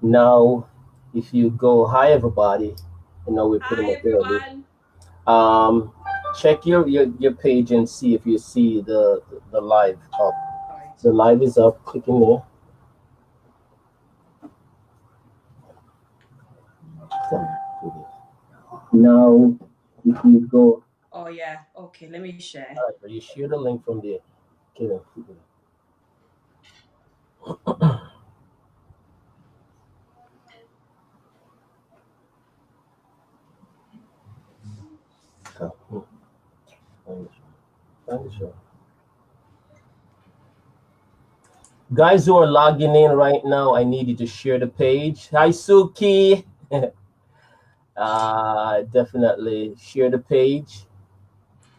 Now, if you go, hi everybody, we're pretty Hi much early. everyone. Check your page and see if you see the live up. Right. The live is up. Click in there. Now, if you go, Oh yeah. Okay, let me share. you share the link from there. Okay, guys who are logging in right now, I need you to share the page. Hi, Suki. Definitely share the page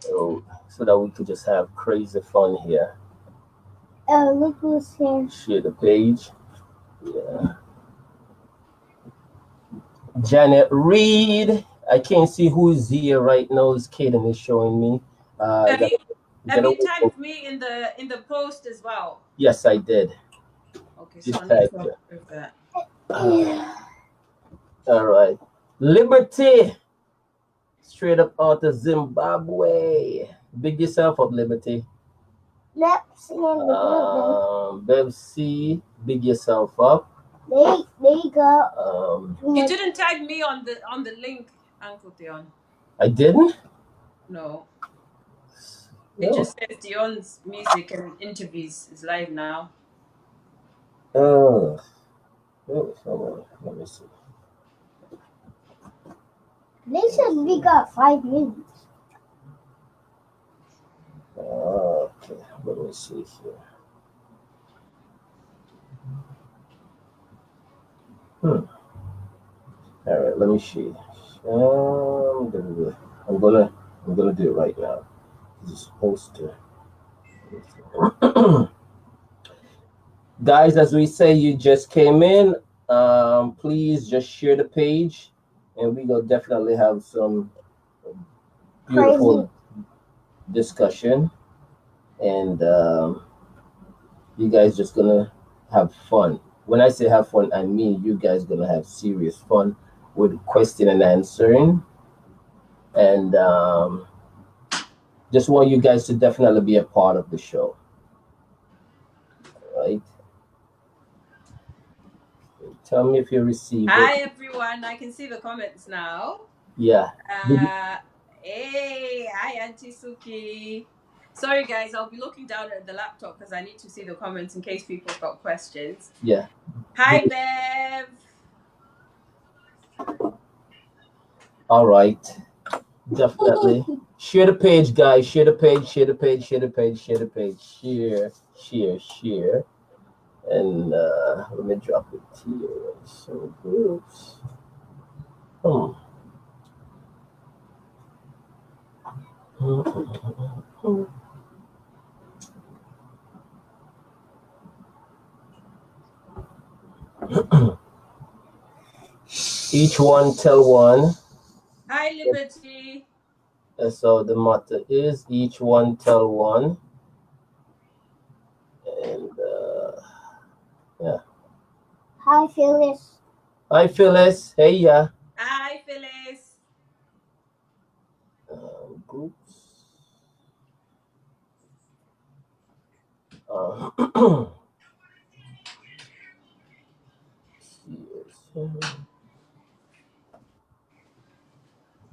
so that we could just have crazy fun here. Oh, look who's here. Share the page. Yeah. Janet Reed. I can't see who's here right now. It's Kaden is showing me. Have you tagged me in the post as well? Yes, I did. Okay, so I need to approve that. All right. Liberty. Straight up out of Zimbabwe. Big yourself up, Liberty. Let's see in the Bev C, big yourself up. There you go. You didn't tag me on the link, Uncle Dion. I didn't? No. It just says Dion's music and interviews is live now. Oh. Let me see. They said we got 5 minutes. Okay, let me see here. All right, let me see. I'm gonna do it right now. It's supposed to. Guys, as we say, you just came in. Please just share the page, and we will definitely have some beautiful discussion, and you guys just gonna have fun. When I say have fun, I mean you guys gonna have serious fun with question and answering, and just want you guys to definitely be a part of the show, right? Tell me if you receive it. Hi everyone, I can see the comments now. Yeah. Hey, hi Auntie Suki. Sorry guys, I'll be looking down at the laptop because I need to see the comments in case people got questions. Yeah. Hi Bev. All right. Definitely. Share the page, guys. Share the page, share the page, share the page, share the page. Share. And let me drop it here. So groups. Each one tell one. Hi Liberty. So the motto is each one tell one. And yeah. Hi Phyllis. Hi Phyllis. Hey yeah. Hi Phyllis. Groups.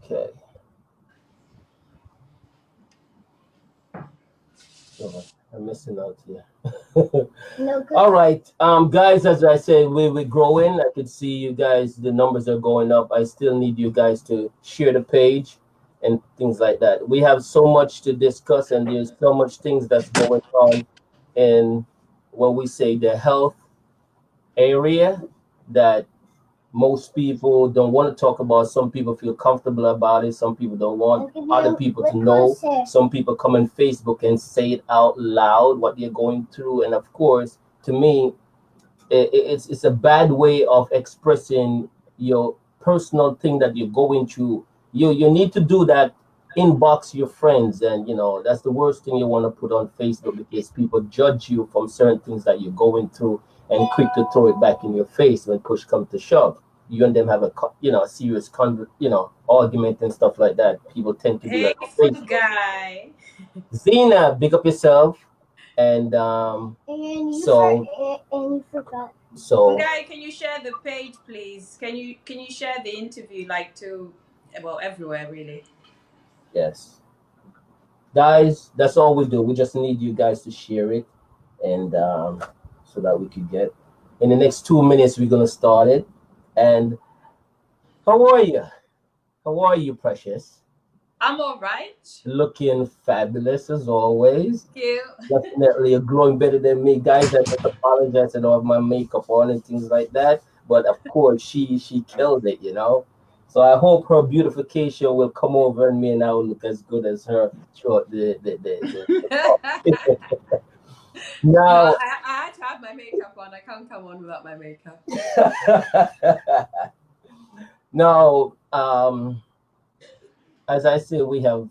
Okay. Oh, I'm missing out here. All right, guys. As I said, we're growing. I could see you guys. The numbers are going up. I still need you guys to share the page and things like that. We have so much to discuss, and there's so much things that's going on in when we say the health area that most people don't want to talk about. Some people feel comfortable about it. Some people don't want other people to know. Some people come on Facebook and say it out loud what they're going through. And of course, to me, it's a bad way of expressing your personal thing that you're going through. You need to do that. Inbox your friends, and that's the worst thing you want to put on Facebook because people judge you from certain things that you're going through, and quick to throw it back in your face when push comes to shove. You and them have a a serious argument and stuff like that. People tend to do Hey, that on food Facebook. guy. Zena, big up yourself. And And you forgot. so Guy, can you share the page, please? Can you share the interview to everywhere really? yes, guys, that's all we do. We just need you guys to share it, and so that we could get. In the next 2 minutes, we're gonna start it. And how are you? How are you, Precious? I'm all right. Looking fabulous as always. Thank you. Definitely you're glowing better than me, guys. I just apologize. I don't have my makeup on and things like that. But of course, she killed it, So I hope her beautification will come over and me, and I will look as good as her throughout the No, now. I had to have my makeup on. I can't come on without my makeup. Now, as I say, we have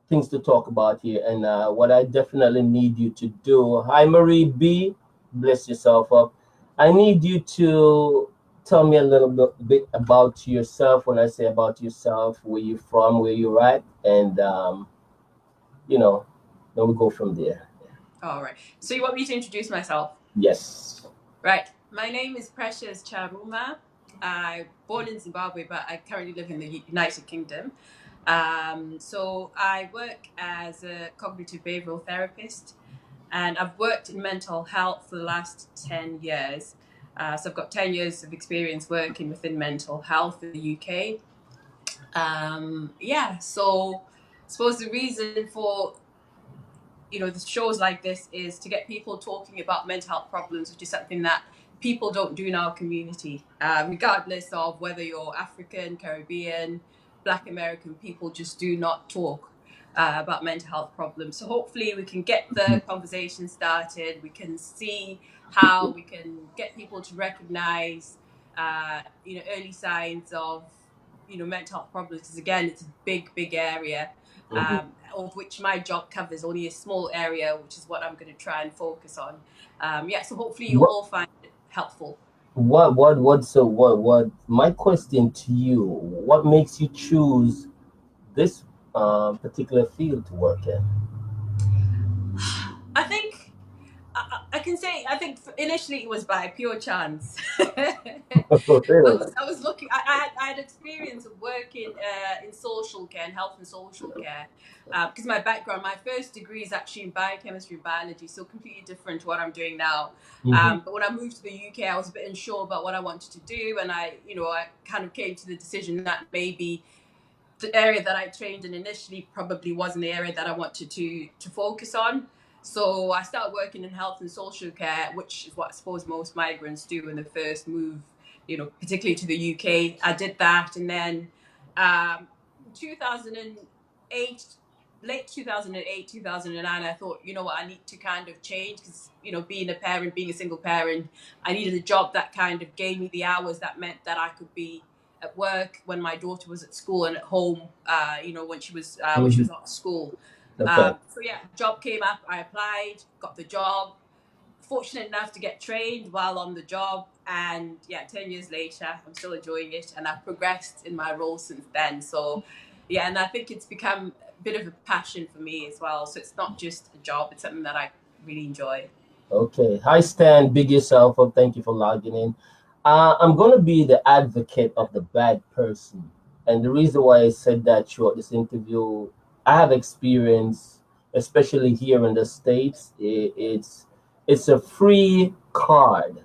things to talk about here, and what I definitely need you to do. Hi, Marie B. Bless yourself up. I need you to tell me a little bit about yourself. When I say about yourself, where you're from, where you're at, and then we go from there. All right. So you want me to introduce myself? Yes. Right. My name is PRECIOUS CHARUMA. I'm born in Zimbabwe, but I currently live in the United Kingdom. So I work as a cognitive behavioral therapist, and I've worked in mental health for the last 10 years. So I've got 10 years of experience working within mental health in the UK. So I suppose the reason for the shows like this is to get people talking about mental health problems, which is something that people don't do in our community, regardless of whether you're African, Caribbean, Black American. People just do not talk about mental health problems. So hopefully we can get the conversation started. We can see how we can get people to recognize early signs of mental health problems, because again, it's a big area. Of which my job covers only a small area, which is what I'm going to try and focus on. So hopefully you all find it helpful. What my question to you, what makes you choose this particular field to work in? I think I can say, I think initially it was by pure chance. Really? I was looking, I had experience of working in social care and health and social care, because my background, my first degree is actually in biochemistry and biology, so completely different to what I'm doing now. But when I moved to the UK, I was a bit unsure about what I wanted to do, and I kind of came to the decision that maybe the area that I trained in initially probably wasn't the area that I wanted to focus on. So I started working in health and social care, which is what I suppose most migrants do when they first move, particularly to the UK. I did that, and then 2008, late 2008, 2009, I thought, I need to kind of change, because, being a single parent, I needed a job that kind of gave me the hours that meant that I could be at work when my daughter was at school, and at home, when she was not at school. Okay. Job came up, I applied, got the job, fortunate enough to get trained while on the job, and 10 years later, I'm still enjoying it, and I've progressed in my role since then. So and I think it's become a bit of a passion for me as well. So it's not just a job, it's something that I really enjoy. Okay. Hi, Stan. Big yourself up. Thank you for logging in. I'm going to be the advocate of the bad person. And the reason why I said that throughout this interview, I have experience, especially here in the States. It's a free card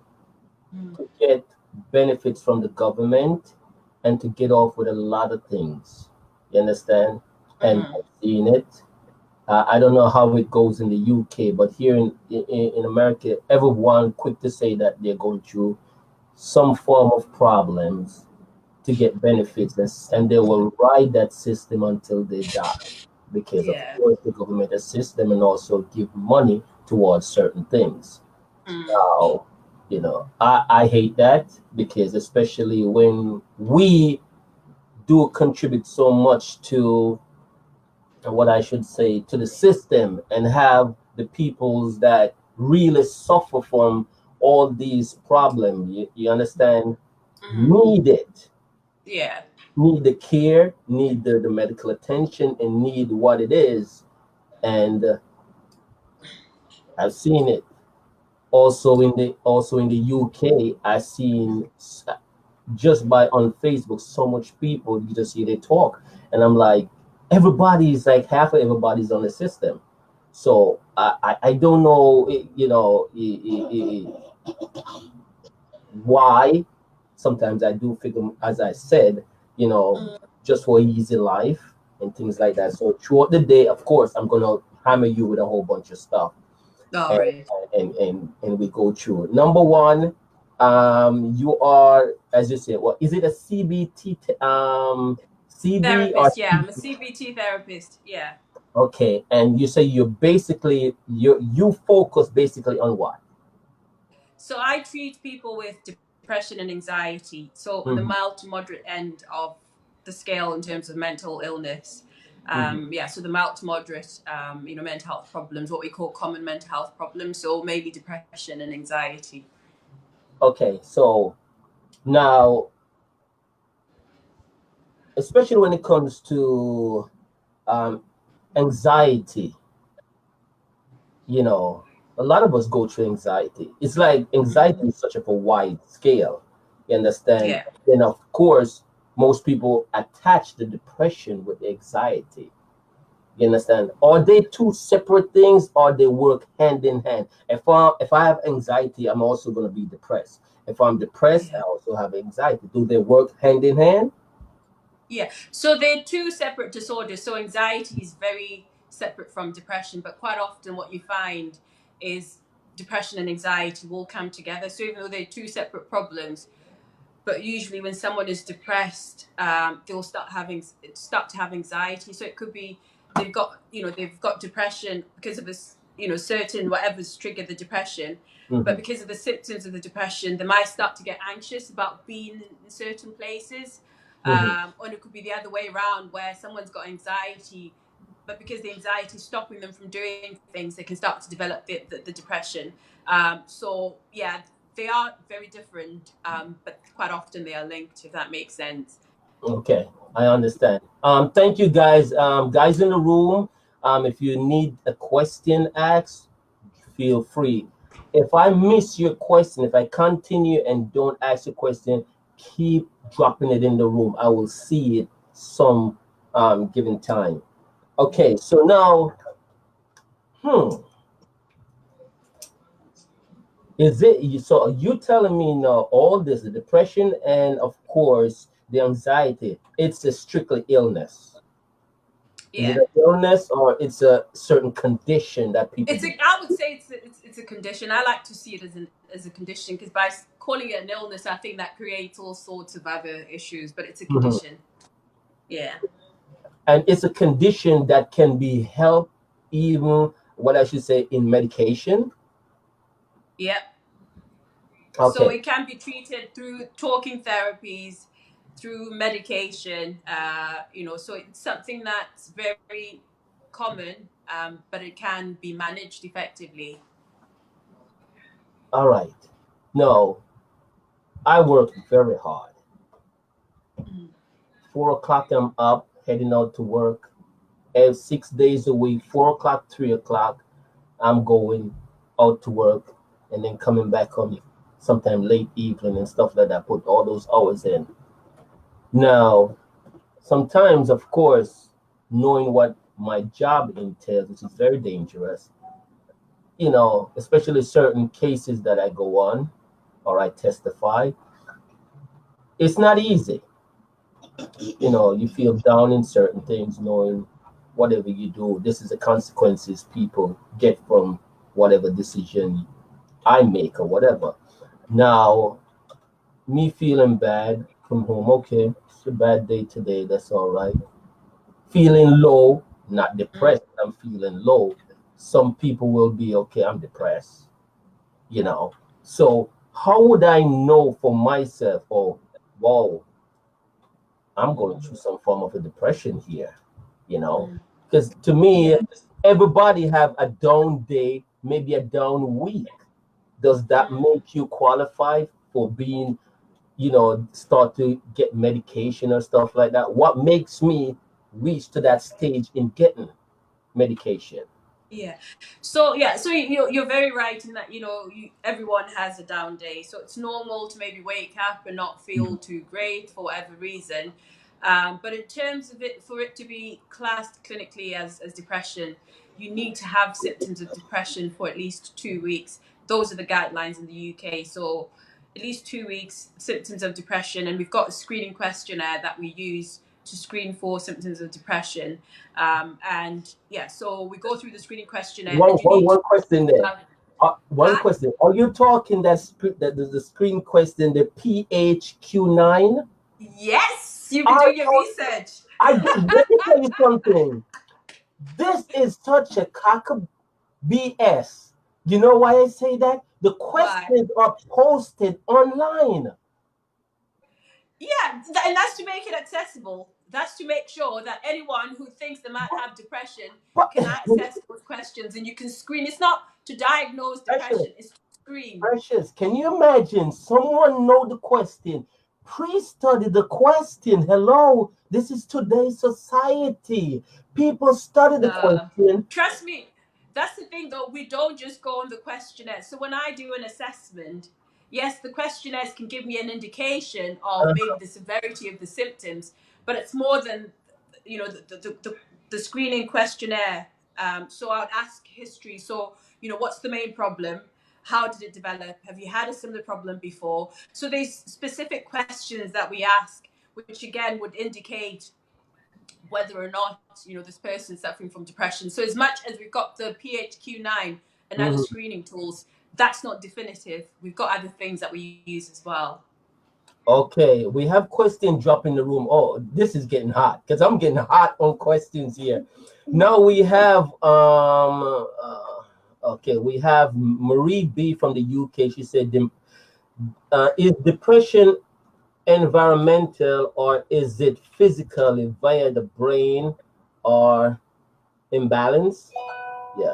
to get benefits from the government and to get off with a lot of things. You understand? And I've seen it. I don't know how it goes in the UK, but here in America, everyone quick to say that they're going through some form of problems to get benefits, and they will ride that system until they die, because of course the government assists them and also give money towards certain things. Now, I hate that, because especially when we do contribute so much to what I should say, to the system, and have the peoples that really suffer from all these problems, you understand, Mm-hmm. need it. Yeah. Need the care, need the medical attention, and need what it is. And I've seen it also in the UK. I've seen just by on Facebook so much people, you just see they talk, and I'm like, everybody's like, half of everybody's on the system. So I don't know, why. Sometimes I do figure, as I said, just for easy life and things like that. So throughout the day, of course, I'm gonna hammer you with a whole bunch of stuff, All and right. and we go through it. Number one, you are, as you said, what is it, a CBT, CB or Therapist. Yeah, I'm a CBT therapist. Yeah. okay? And you say you're basically you focus basically on what? So I treat people with depression and anxiety. So on the Mm-hmm, mild to moderate end of the scale in terms of mental illness. mm-hmm. Yeah, so the mild to moderate, mental health problems, what we call common mental health problems. So maybe depression and anxiety. Okay, so now, especially when it comes to um, anxiety, a lot of us go through anxiety. It's like anxiety is such of a wide scale. You understand? Yeah. And of course, most people attach the depression with anxiety. You understand? Are they two separate things, or they work hand in hand? If I have anxiety, I'm also going to be depressed. If I'm depressed, I Yeah. also have anxiety. Do they work hand in hand? Yeah. So they're two separate disorders. So anxiety is very separate from depression, but quite often what you find is depression and anxiety will come together. So even though they're two separate problems, but usually when someone is depressed, they'll start to have anxiety. So it could be they've got depression because of this, certain whatever's triggered the depression. Mm-hmm. But because of the symptoms of the depression, they might start to get anxious about being in certain places. Mm-hmm. Or it could be the other way around, where someone's got anxiety, but because the anxiety is stopping them from doing things, they can start to develop the depression. So yeah, they are very different, but quite often they are linked, if that makes sense. Okay, I understand. Thank you, guys. Guys in the room, if you need a question asked, feel free. If I miss your question, if I continue and don't ask your question, keep dropping it in the room. I will see it some given time. Okay, so now, so are you telling me now all this, the depression and of course the anxiety, it's a strictly illness? Is it Yeah, an illness, or it's a certain condition that people do? I would say it's a condition. I like to see it as a condition, because by calling it an illness, I think that creates all sorts of other issues. But it's a Mhm. condition. Yeah. And it's a condition that can be helped, even what I should say, in medication. Yeah. So Okay. it can be treated through talking therapies, through medication. So it's something that's very common, but it can be managed effectively. All right. No, I work very hard. Mm. 4 o'clock, I'm up, heading out to work. Every 6 days a week, 4 o'clock, 3 o'clock, I'm going out to work, and then coming back home sometime late evening and stuff like that. Put all those hours in. Now, sometimes, of course, knowing what my job entails, which is very dangerous, especially certain cases that I go on or I testify, it's not easy. You feel down in certain things, knowing whatever you do, this is the consequences people get from whatever decision I make or whatever. Now, me feeling bad, come home, okay, it's a bad day today, that's all right. Feeling low, not Mm. depressed, I'm feeling low. Some people will be, okay, I'm depressed, you know. So, how would I know for myself, oh, whoa, I'm going through some form of a depression here, you know? Mm. Because to me, Yeah. everybody have a down day, maybe a down week. does that make you qualify for being, you know, start to get medication or stuff like that? What makes me reach to that stage in getting medication? Yeah. So you're very right in that, you know, everyone has a down day. So it's normal to maybe wake up and not feel too great for whatever reason. But in terms of it, for it to be classed clinically as depression, you need to have symptoms of depression for at least 2 weeks. Those are the guidelines in the UK. So at least 2 weeks symptoms of depression, and we've got a screening questionnaire that we use to screen for symptoms of depression. And yeah, so we go through the screening questionnaire. One question there. One question. Are you talking that the screen question, the PHQ9? Yes, you've been doing your research. Let me tell you something. This is such a cock of BS. You know why I say that? The questions are posted online. Yeah, and that's to make it accessible. That's to make sure that anyone who thinks they might have depression can access those questions, and you can screen. It's not to diagnose depression, it's to screen. Precious, can you imagine someone know the question, pre-study the question? Hello, this is today's society. People study the question. Trust me, that's the thing though, we don't just go on the questionnaire. So when I do an assessment, yes, the questionnaires can give me an indication of maybe the severity of the symptoms, but it's more than, you know, the screening questionnaire. So I would ask history. So, you know, what's the main problem? How did it develop? Have you had a similar problem before? So there's specific questions that we ask, which again would indicate whether or not, you know, this person's suffering from depression. So as much as we've got the PHQ9 and other screening tools, that's not definitive. We've got other things that we use as well. Okay, we have questions drop in the room. Oh, this is getting hot because I'm getting hot on questions here. Now we have okay, we have Marie B from the UK. She said, is depression environmental or is it physically via the brain or imbalance? Yeah.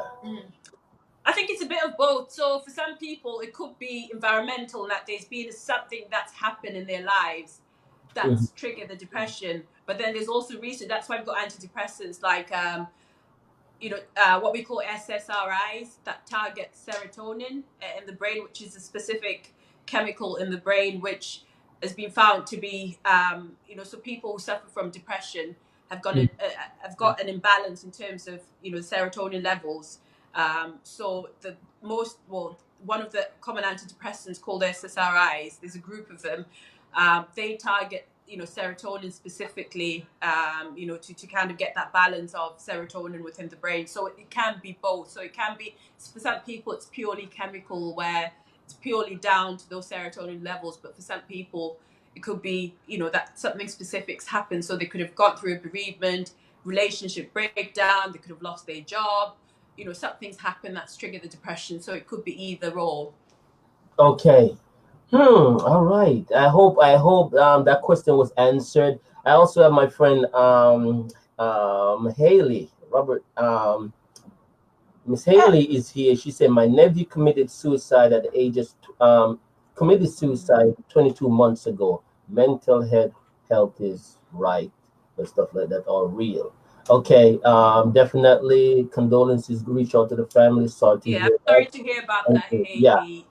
I think it's a bit of both. So for some people, it could be environmental, in that there's been something that's happened in their lives that's triggered the depression. But then there's also research. That's why we've got antidepressants like, you know, what we call SSRIs that target serotonin in the brain, which is a specific chemical in the brain which has been found to be, you know, so people who suffer from depression have got an imbalance in terms of, you know, serotonin levels. So one of the common antidepressants called SSRIs, there's a group of them, they target, you know, serotonin specifically, you know, to kind of get that balance of serotonin within the brain. So it can be both. So it can be, for some people, it's purely chemical, where it's purely down to those serotonin levels. But for some people, it could be, you know, that something specific's happened. So they could have gone through a bereavement, relationship breakdown, they could have lost their job. You know, something's happened that's triggered the depression. So it could be either or. Okay. All right. I hope that question was answered. I also have my friend Haley Robert. Miss Haley is here. She said my nephew committed suicide at the age of 22 months ago. Mental health is right, and stuff like that are real. Okay, definitely condolences. Reach out to the family. Sorry to hear about that, Haley. Yeah.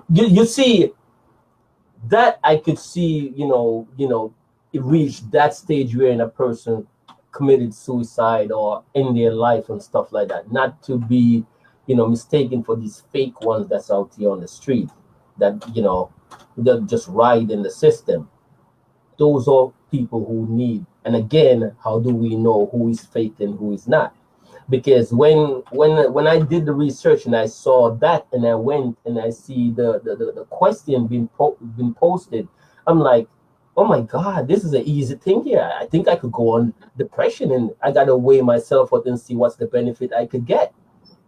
You see, that I could see, you know, it reached that stage where a person committed suicide or in their life and stuff like that, not to be, you know, mistaken for these fake ones that's out here on the street that, you know, that just ride in the system. Those are people who need. And again, how do we know who is fake and who is not? Because when I did the research and I saw that, and I went and I see the question being posted, I'm like, oh my God, this is an easy thing here. I think I could go on depression, and I gotta weigh myself out and see what's the benefit I could get,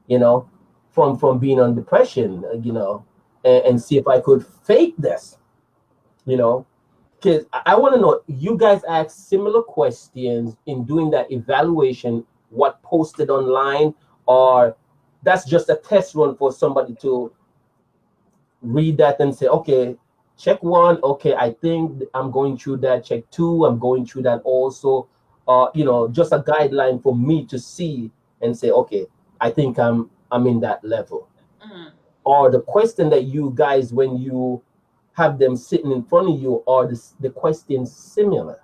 you know, from being on depression, you know, and see if I could fake this, you know. Because I want to know, you guys ask similar questions in doing that evaluation, what posted online, or that's just a test run for somebody to read that and say, okay, check one, okay, I think I'm going through that. Check two, I'm going through that also. You know, just a guideline for me to see and say, okay, I think I'm in that level. Or the question that you guys, when you have them sitting in front of you, are the questions similar?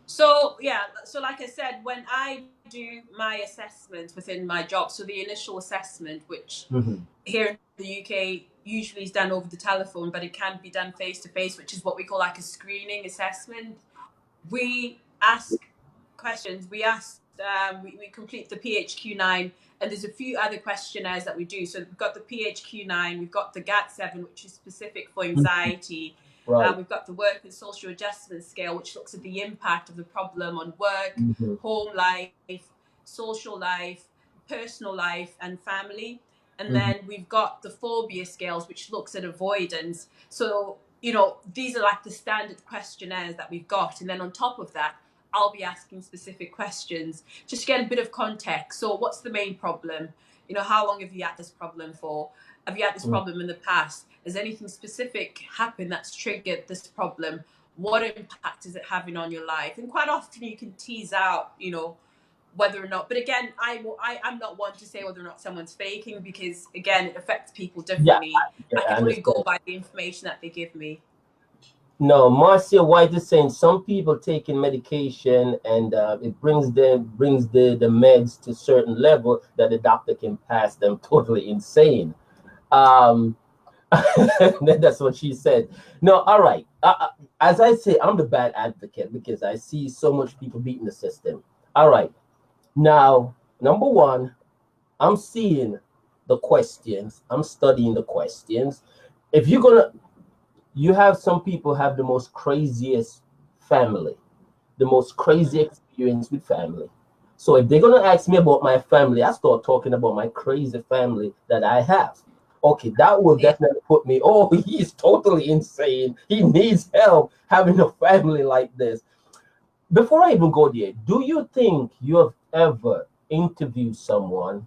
So yeah, so like I said, when I do my assessment within my job, so the initial assessment, which here in the UK usually is done over the telephone, but it can be done face to face, which is what we call like a screening assessment. We ask questions. We complete the PHQ-9, and there's a few other questionnaires that we do. So we've got the PHQ-9, we've got the GAT-7, which is specific for anxiety. Right. We've got the work and social adjustment scale, which looks at the impact of the problem on work, home life, social life, personal life, and family. And then we've got the phobia scales, which looks at avoidance. So, you know, these are like the standard questionnaires that we've got. And then on top of that, I'll be asking specific questions just to get a bit of context. So what's the main problem? You know, how long have you had this problem for? Have you had this problem in the past? Has anything specific happened that's triggered this problem? What impact is it having on your life? And quite often you can tease out, you know, whether or not, but again, I'm not one to say whether or not someone's faking, because again, it affects people differently. I can only go by the information that they give me. No, Marcia White is saying some people taking medication and it brings the meds to a certain level that the doctor can pass them totally insane. That's what she said. No, all right. As I say, I'm the bad advocate because I see so much people beating the system. All right. Now, number one, I'm seeing the questions. I'm studying the questions. If you're gonna, you have some people have the most craziest family, the most crazy experience with family. So if they're gonna ask me about my family, I start talking about my crazy family that I have. Okay, that will definitely put me, oh, he's totally insane. He needs help having a family like this. Before I even go there, do you think you have ever interviewed someone,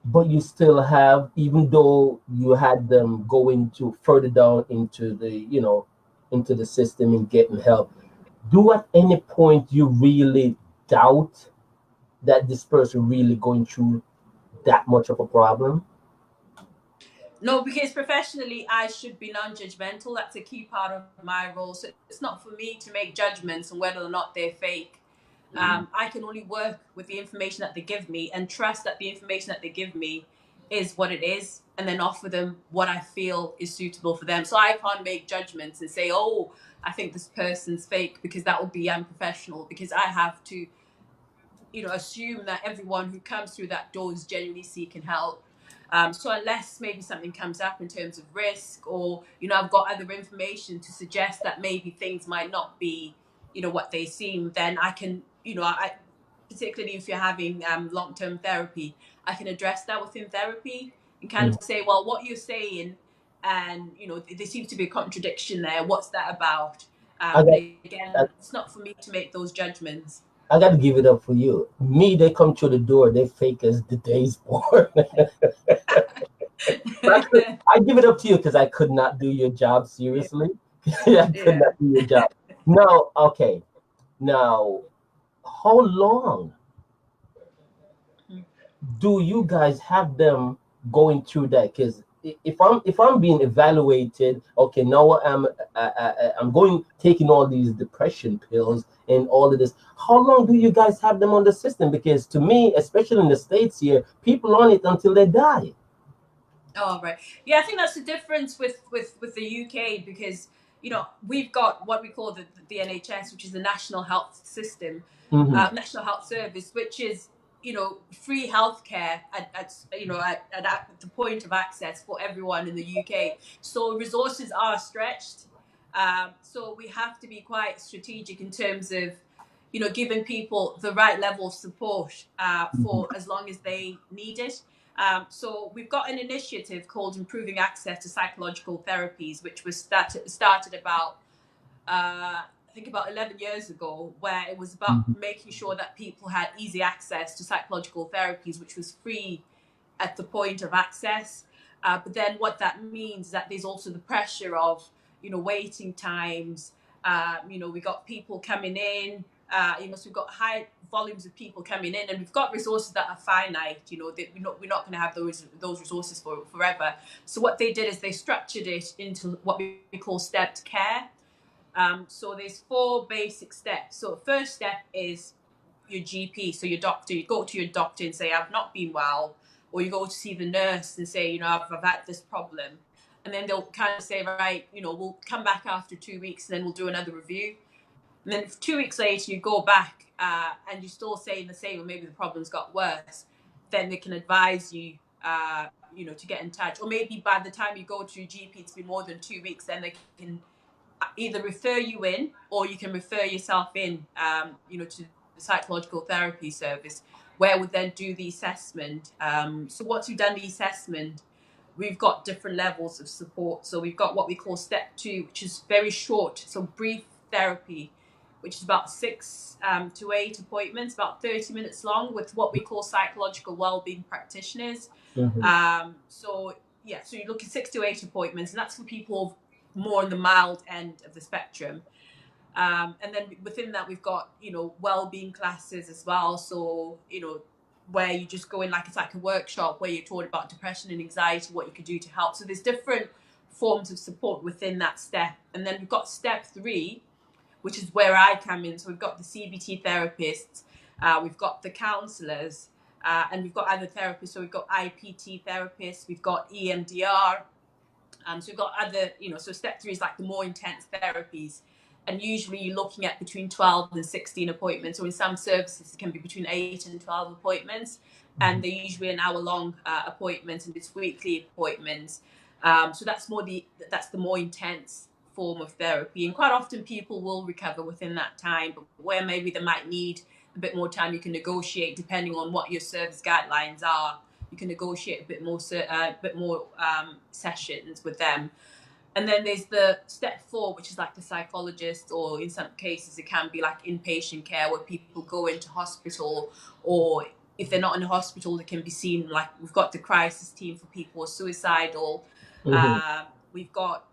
but you still have, even though you had them go into further down into the, you know, into the system and getting help, do at any point you really doubt that this person really going through that much of a problem? No, because professionally, I should be non-judgmental. That's a key part of my role. So it's not for me to make judgments on whether or not they're fake. I can only work with the information that they give me and trust that the information that they give me is what it is, and then offer them what I feel is suitable for them. So I can't make judgments and say, oh, I think this person's fake, because that would be unprofessional, because I have to, you know, assume that everyone who comes through that door is genuinely seeking help. So unless maybe something comes up in terms of risk, or, you know, I've got other information to suggest that maybe things might not be, you know, what they seem, then I can, you know, I particularly if you're having long-term therapy, I can address that within therapy and kind of say, well, what you're saying, and, you know, there seems to be a contradiction there. What's that about? But again, it's not for me to make those judgments. I got to give it up for you. Me, they come through the door, they fake as the day's born. I give it up to you because I could not do your job seriously. I could not do your job. No, okay. Now, how long do you guys have them going through that? Because if I'm being evaluated, okay, now I'm going taking all these depression pills and all of this. How long do you guys have them on the system? Because to me, especially in the States here, people on it until they die. Oh, right. Yeah, I think that's the difference with the UK, because, you know, we've got what we call the NHS, which is the National Health System, National Health Service, which is, you know, free healthcare at the point of access for everyone in the UK. So resources are stretched. So we have to be quite strategic in terms of, you know, giving people the right level of support for as long as they need it. So we've got an initiative called Improving Access to Psychological Therapies, which was started about, I think about 11 years ago, where it was about making sure that people had easy access to psychological therapies, which was free at the point of access. But then what that means is that there's also the pressure of, waiting times. We got people coming in, so we've got high volumes of people coming in, and we've got resources that are finite, that we're not going to have those resources for forever. So what they did is they structured it into what we call stepped care. So there's 4 basic steps. So first step is your GP, so your doctor. You go to your doctor and say, I've not been well, or you go to see the nurse and say, I've had this problem. And then they'll kind of say, right, we'll come back after 2 weeks and then we'll do another review. And then 2 weeks later, you go back and you're still saying the same, or maybe the problem's got worse. Then they can advise you, to get in touch. Or maybe by the time you go to your GP, it's been more than 2 weeks, then they can either refer you in, or you can refer yourself in, to the psychological therapy service, where we then do the assessment. So once we've done the assessment, we've got different levels of support. So we've got what we call step 2, which is very short, so brief therapy, which is about 6 to 8 appointments, about 30 minutes long, with what we call psychological well-being practitioners. So you look at 6 to 8 appointments, and that's for people more on the mild end of the spectrum. And then within that, we've got, well-being classes as well. So, where you just go in, it's like a workshop where you're taught about depression and anxiety, what you can do to help. So there's different forms of support within that step. And then we've got step 3, which is where I come in. So we've got the CBT therapists, we've got the counsellors, and we've got other therapists. So we've got IPT therapists, we've got EMDR. So we've got other, so step 3 is like the more intense therapies. And usually you're looking at between 12 and 16 appointments, or in some services it can be between 8 and 12 appointments. And they're usually an hour-long appointments, and it's weekly appointments. So that's the more intense form of therapy. And quite often people will recover within that time, but where maybe they might need a bit more time, you can negotiate depending on what your service guidelines are. You can negotiate a bit more sessions with them. And then there's the step 4, which is like the psychologist, or in some cases it can be like inpatient care, where people go into hospital, or if they're not in a hospital, they can be seen, like we've got the crisis team for people who are suicidal. We've got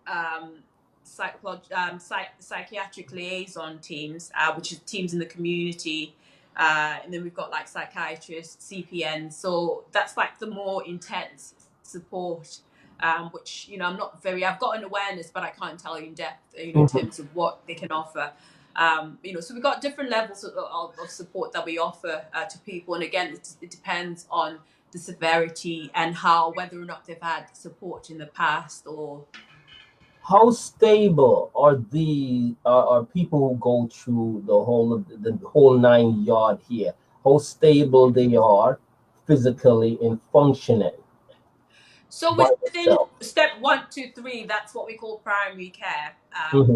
psychiatric liaison teams, which is teams in the community. And then we've got like psychiatrists, CPNs. So that's like the more intense support. Which, I've got an awareness, but I can't tell you in depth, in terms of what they can offer. So we've got different levels of support that we offer to people. And again, it depends on the severity and whether or not they've had support in the past. Or how stable are people who go through the whole 9 yard here? How stable they are physically in functioning? So within step 1, 2, 3, that's what we call primary care.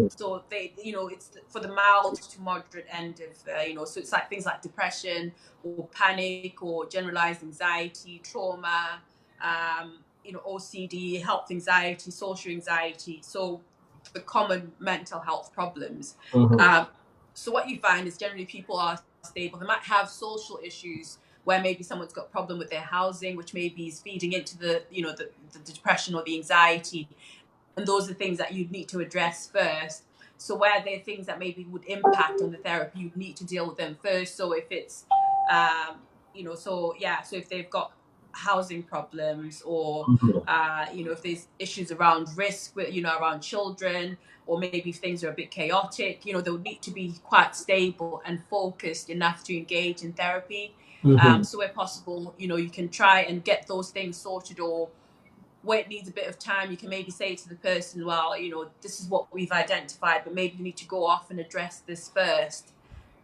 So they, it's for the mild to moderate end of, so it's like things like depression or panic or generalized anxiety, trauma, OCD, health anxiety, social anxiety. So the common mental health problems. So what you find is generally people are stable. They might have social issues, where maybe someone's got a problem with their housing, which maybe is feeding into the depression or the anxiety. And those are things that you'd need to address first. So where there are things that maybe would impact on the therapy, you'd need to deal with them first. So if it's, so if they've got housing problems, or, if there's issues around risk, around children, or maybe if things are a bit chaotic, they'll need to be quite stable and focused enough to engage in therapy. So where possible, you can try and get those things sorted, or where it needs a bit of time, you can maybe say to the person, well, this is what we've identified, but maybe you need to go off and address this first.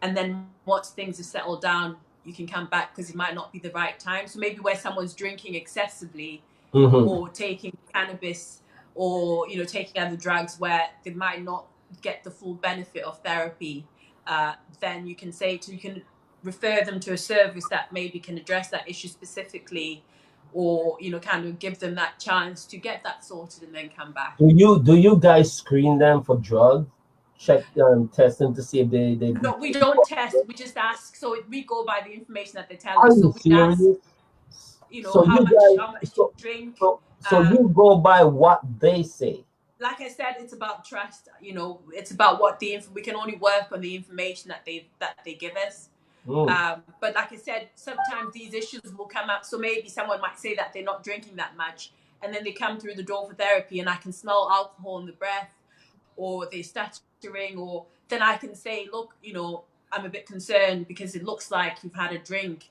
And then once things have settled down, you can come back, because it might not be the right time. So maybe where someone's drinking excessively, or taking cannabis, or, taking other drugs where they might not get the full benefit of therapy, then you can refer them to a service that maybe can address that issue specifically, or kind of give them that chance to get that sorted and then come back. Do you guys screen them for drugs? Check test them to see if they No, we don't test. We just ask. So we go by the information that they tell Are us. you So we serious? ask, how much you drink. So you go by what they say. Like I said, it's about trust. You know, it's about what we can only work on the information that they give us. But like I said, sometimes these issues will come up. So maybe someone might say that they're not drinking that much, and then they come through the door for therapy, and I can smell alcohol in the breath, or they're stuttering, or then I can say, look, you know, I'm a bit concerned because it looks like you've had a drink.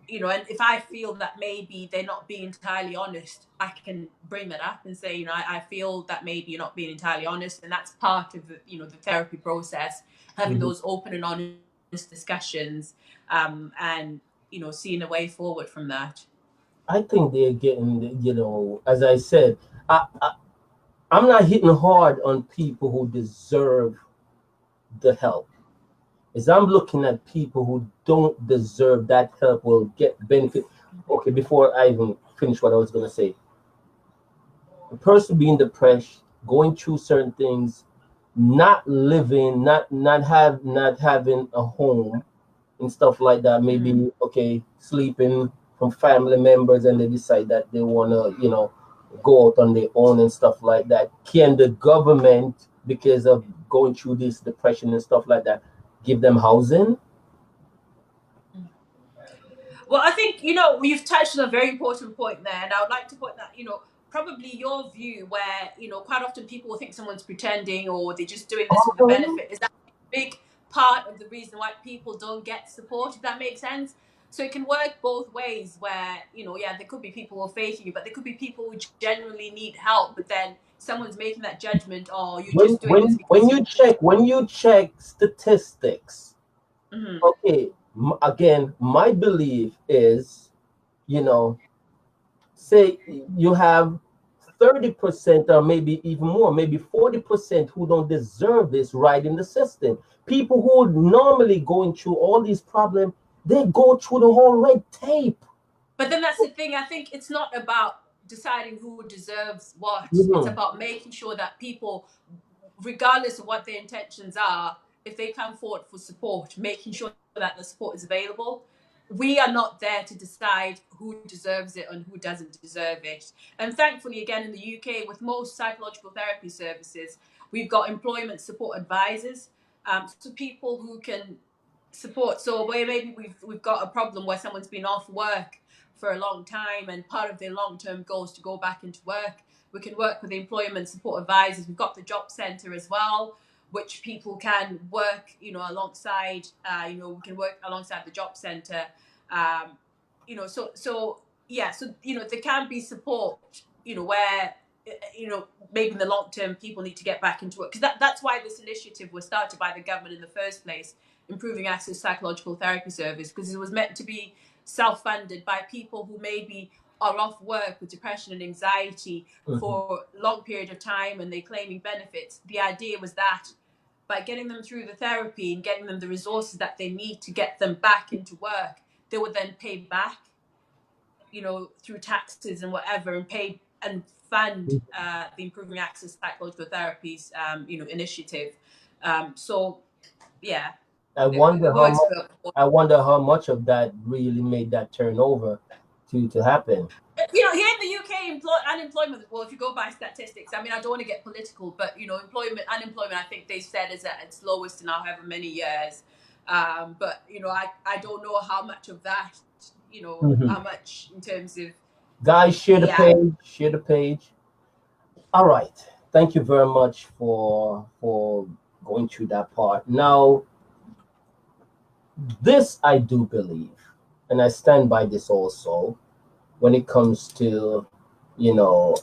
You know, and if I feel that maybe they're not being entirely honest, I can bring that up and say, you know, I feel that maybe you're not being entirely honest, and that's part of the, you know, the therapy process, having those open and honest discussions, and you know, seeing a way forward from that. I think they're getting, you know, as I said, I'm not hitting hard on people who deserve the help. As I'm looking at people who don't deserve that help will get benefit. Okay, before I even finish what I was going to say, a person being depressed, going through certain things, not living, not having a home and stuff like that. Maybe okay, sleeping from family members, and they decide that they want to, you know, go out on their own and stuff like that. Can the government, because of going through this depression and stuff like that, give them housing? Well, I think, you know, you've touched on a very important point there, and I would like to point that, you know, probably your view where, you know, quite often people will think someone's pretending or they're just doing this for the benefit is that a big part of the reason why people don't get support, if that makes sense. So it can work both ways where, you know, yeah, there could be people who are faking you, but there could be people who genuinely need help, but then someone's making that judgment, oh, you're just doing this because when you check statistics, okay, again, my belief is, you know, say you have 30% or maybe even more, maybe 40% who don't deserve this right in the system. People who are normally going through all these problems, they go through the whole red tape. But then that's the thing. I think it's not about deciding who deserves what. It's about making sure that people, regardless of what their intentions are, if they come forward for support, making sure that the support is available. We are not there to decide who deserves it and who doesn't deserve it. And thankfully, again, in the UK, with most psychological therapy services, we've got employment support advisors, so people who can support. So where maybe we've got a problem where someone's been off work for a long time and part of their long-term goal is to go back into work, we can work with the employment support advisors. We've got the job centre as well, which people can work, you know, alongside. You know, we can work alongside the job centre. You know, so yeah, so you know, there can be support. You know, where you know maybe in the long term people need to get back into work, because that's why this initiative was started by the government in the first place, improving access to psychological therapy service, because it was meant to be self-funded by people who maybe are off work with depression and anxiety for a long period of time and they're claiming benefits. The idea was that by getting them through the therapy and getting them the resources that they need to get them back into work, they would then pay back, you know, through taxes and whatever, and pay and fund the Improving Access Psychological Therapies, you know, initiative. So, yeah. I wonder how much of that really made that turnover to happen. You know, here in the UK, unemployment, well, if you go by statistics, I mean, I don't want to get political, but, you know, unemployment, I think they said is at its lowest in however many years. But, you know, I don't know how much of that, you know, how much in terms of... Guys, share the page. All right. Thank you very much for going through that part. Now, this I do believe, and I stand by this also, when it comes to, you know,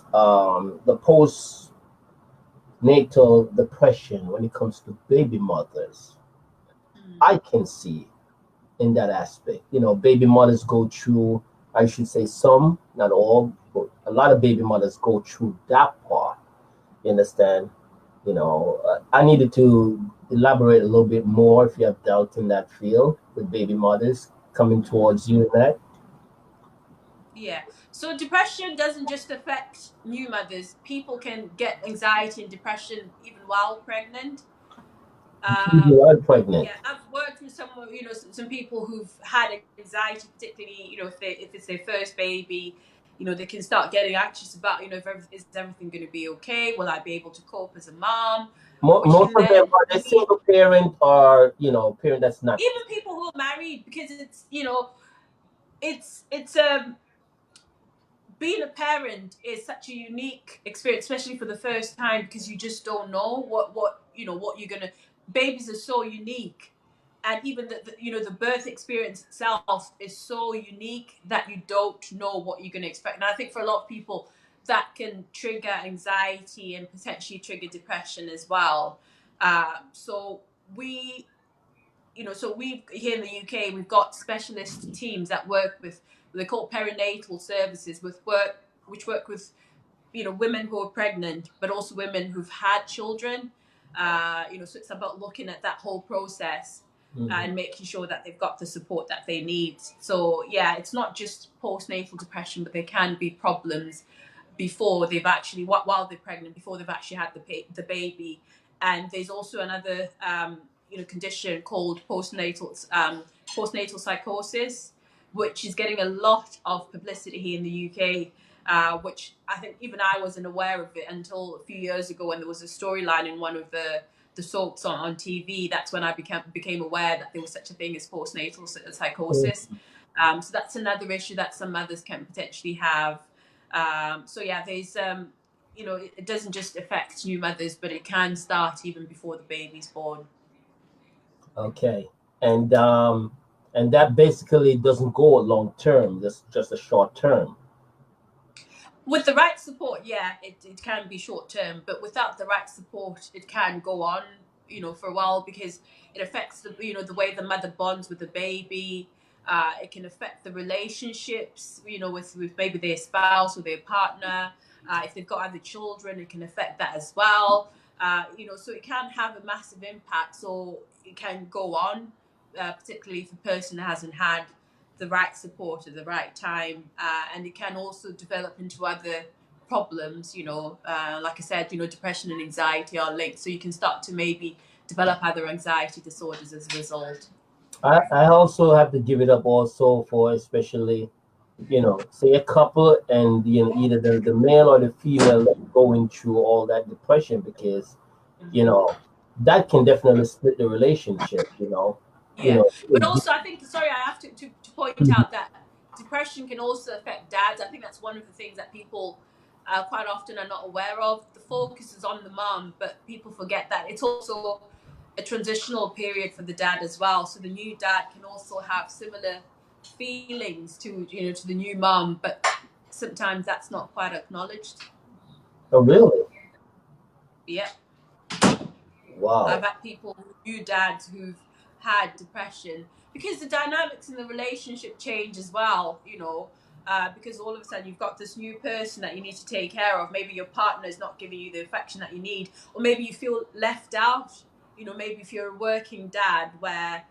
the postnatal depression, when it comes to baby mothers, I can see in that aspect. You know, baby mothers go through, I should say some, not all, but a lot of baby mothers go through that part. You understand? You know, I needed to elaborate a little bit more if you have doubt in that field with baby mothers coming towards you in that. Yeah. So depression doesn't just affect new mothers. People can get anxiety and depression even while pregnant. Pregnant. Yeah, I've worked with some, you know, some people who've had anxiety, particularly, you know, if it's their first baby, they can start getting anxious about, is everything going to be okay? Will I be able to cope as a mom? Most of them are they single parent or parent that's not. Even people who are married, because it's being a parent is such a unique experience, especially for the first time, because you just don't know what you're gonna. Babies are so unique, and even the birth experience itself is so unique that you don't know what you're gonna expect. And I think for a lot of people, that can trigger anxiety and potentially trigger depression as well. So we here in the UK, we've got specialist teams that work with, they call perinatal services, which work with women who are pregnant, but also women who've had children. So it's about looking at that whole process and making sure that they've got the support that they need. So yeah, it's not just postnatal depression, but there can be problems before they've actually, while they're pregnant, before they've actually had the baby. And there's also another condition called postnatal psychosis, which is getting a lot of publicity here in the UK, which I think even I wasn't aware of it until a few years ago when there was a storyline in one of the soaps on TV. That's when I became aware that there was such a thing as postnatal psychosis. So that's another issue that some mothers can potentially have. So yeah, there's it doesn't just affect new mothers, but it can start even before the baby's born. Okay, and that basically doesn't go a long term. That's just a short term. With the right support, yeah, it can be short term, but without the right support, it can go on, for a while, because it affects the way the mother bonds with the baby. It can affect the relationships, with maybe their spouse or their partner. If they've got other children, it can affect that as well. So it can have a massive impact. So it can go on, particularly if the person hasn't had the right support at the right time, and it can also develop into other problems. Like I said, depression and anxiety are linked, so you can start to maybe develop other anxiety disorders as a result. I also have to give it up also for especially say a couple and either the male or the female going through all that depression, because that can definitely split the relationship. Yeah, but also I think, sorry, I have to point out that depression can also affect dads. I think that's one of the things that people quite often are not aware of. The focus is on the mom, but people forget that it's also a transitional period for the dad as well. So the new dad can also have similar feelings to the new mom, but sometimes that's not quite acknowledged. Oh, really? Yeah. Wow. I've had people, new dads, who've had depression because the dynamics in the relationship change as well, because all of a sudden you've got this new person that you need to take care of. Maybe your partner is not giving you the affection that you need, or maybe you feel left out. Maybe if you're a working dad where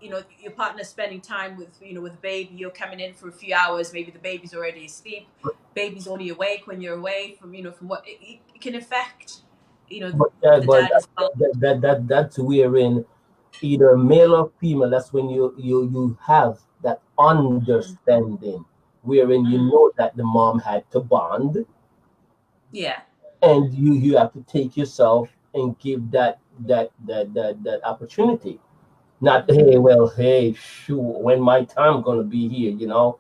your partner's spending time with with the baby, you're coming in for a few hours, maybe the baby's already asleep, baby's only awake when you're away from from what it can affect but dad as well. that's wherein either male or female, that's when you have that understanding wherein you know that the mom had to bond. Yeah. And you have to take yourself and give that opportunity. Not hey, shoot, when my time gonna be here, Yeah.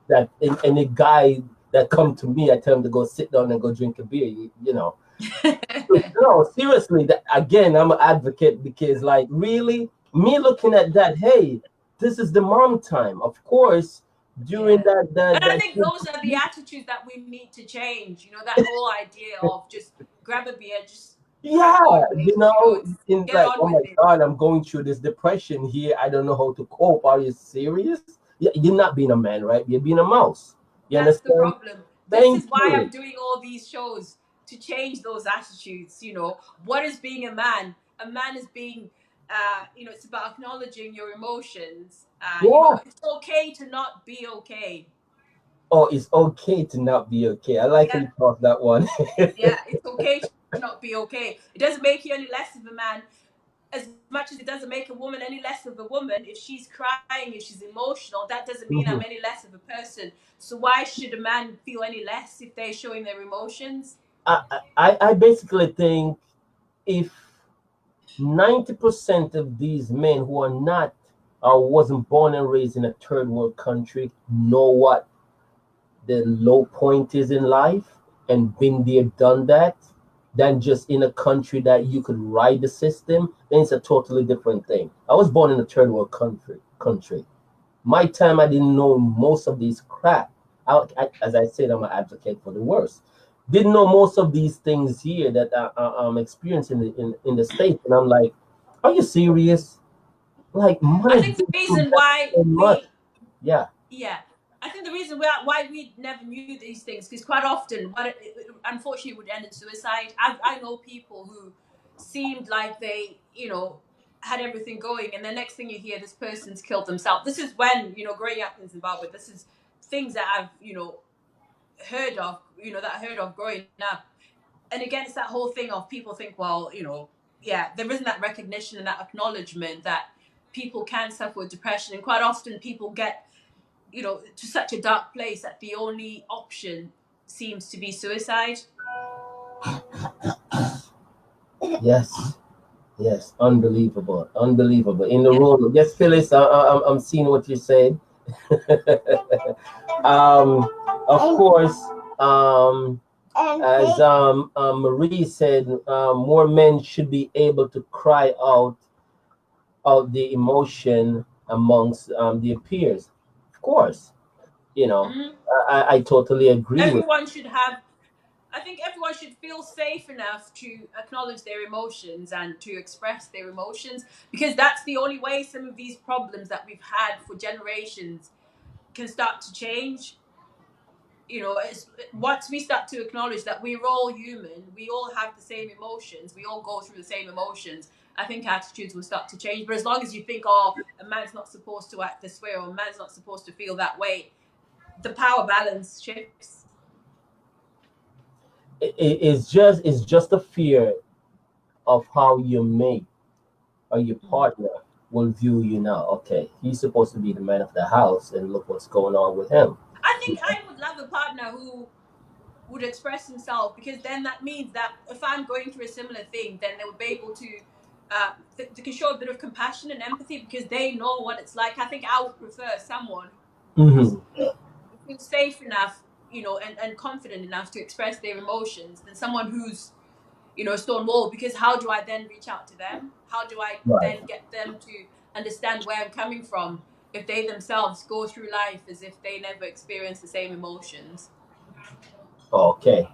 that and the guy that come to me, I tell him to go sit down and go drink a beer, No, seriously, that again, I'm an advocate, because like really me looking at that, hey, this is the mom time. Of course, during and I think those are the attitudes that we need to change. That whole idea of just grab a beer, just in like, oh my God, I'm going through this depression here. I don't know how to cope. Are you serious? You're not being a man, right? You're being a mouse. You That's understand? the problem. This is why I'm doing all these shows, to change those attitudes. What is being a man? A man is being, it's about acknowledging your emotions. It's okay to not be okay. Oh, it's okay to not be okay. I like how you thought that one. Yeah, it's okay to not be okay. It doesn't make you any less of a man. as much as it doesn't make a woman any less of a woman, if she's crying, if she's emotional, that doesn't mean I'm any less of a person. So why should a man feel any less if they're showing their emotions? I basically think if 90% of these men who are not or wasn't born and raised in a third world country know what the low point is in life and been there, done that, than just in a country that you could ride the system, then it's a totally different thing. I was born in a third world country. My time, I didn't know most of these crap. As I said, I'm an advocate for the worst. Didn't know most of these things here that I'm experiencing in the States. And I'm like, are you serious? Like, I money think the reason that why so much. Yeah. yeah, I think the reason why we never knew these things, because quite often, unfortunately, would end in suicide. I know people who seemed like they, had everything going, and the next thing you hear, this person's killed themselves. This is when, growing up in Zimbabwe, this is things that I've, heard of, that I heard of growing up. And again, it's that whole thing of people think, well, yeah, there isn't that recognition and that acknowledgement that people can suffer with depression. And quite often people get, to such a dark place that the only option seems to be suicide. Yes. Yes. Unbelievable. Unbelievable. In the room. Yes, Phyllis, I'm seeing what you said. Of course, as Marie said, more men should be able to cry out the emotion amongst their peers. Of course, I totally agree with. Everyone should have. I think everyone should feel safe enough to acknowledge their emotions and to express their emotions, because that's the only way some of these problems that we've had for generations can start to change. Once we start to acknowledge that we're all human, we all have the same emotions, we all go through the same emotions, I think attitudes will start to change. But as long as you think, oh, a man's not supposed to act this way or a man's not supposed to feel that way, the power balance shifts. It's just a fear of how your mate or your partner will view you now. Okay, he's supposed to be the man of the house, and look what's going on with him. I think I would love a partner who would express himself, because then that means that if I'm going through a similar thing, then they would be able to they can show a bit of compassion and empathy because they know what it's like. I think I would prefer someone who's safe enough, and confident enough to express their emotions than someone who's, stonewalled, because how do I then reach out to them? How do I then get them to understand where I'm coming from if they themselves go through life as if they never experience the same emotions? Okay,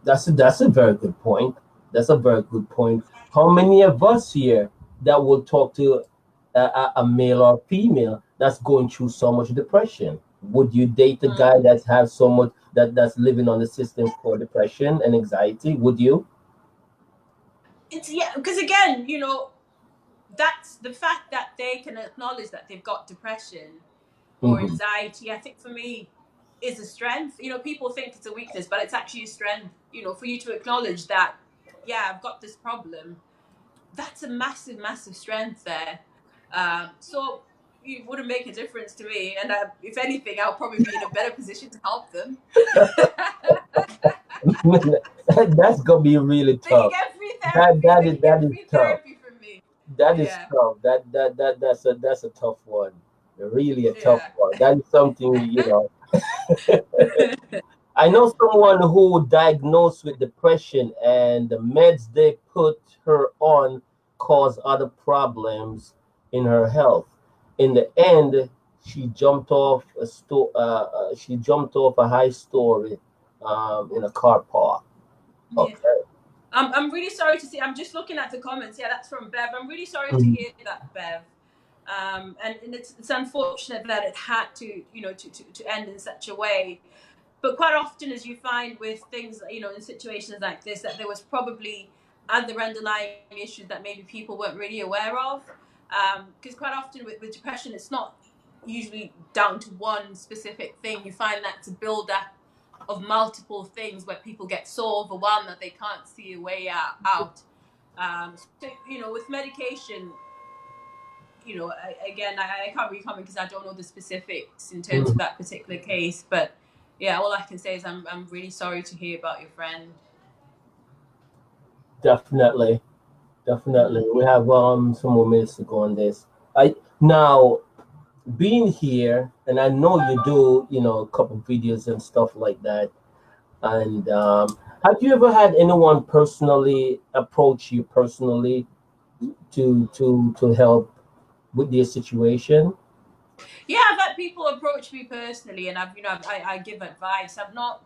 that's a very good point. That's a very good point. How many of us here that will talk to a male or female that's going through so much depression? Would you date a guy that has so much that's living on the system for depression and anxiety? Would you? Because again, that's the fact that they can acknowledge that they've got depression or anxiety. I think for me is a strength. People think it's a weakness, but it's actually a strength. For you to acknowledge that, yeah, I've got this problem. That's a massive, massive strength there. So it wouldn't make a difference to me, and if anything, I'll probably be in a better position to help them. That's gonna be really tough. That is tough. That is tough. That's a tough one. Really a tough one. That is something. I know someone who diagnosed with depression, and the meds they put her on caused other problems in her health. In the end, she jumped off a high story in a car park. Okay. I'm really sorry to see. I'm just looking at the comments. Yeah, that's from Bev. I'm really sorry to hear that, Bev. And it's unfortunate that it had to end in such a way. But quite often, as you find with things, in situations like this, that there was probably other underlying issues that maybe people weren't really aware of. Because quite often with depression, it's not usually down to one specific thing. You find that it's a build-up of multiple things where people get so overwhelmed that they can't see a way out. So, with medication, again, I can't really comment because I don't know the specifics in terms of that particular case. But yeah, all I can say is I'm really sorry to hear about your friend. Definitely, definitely. We have some more minutes to go on this. I now being here, and I know you do, a couple videos and stuff like that. And have you ever had anyone personally approach you personally to help with their situation? Yeah, I've had people approach me personally, and I give advice. I've not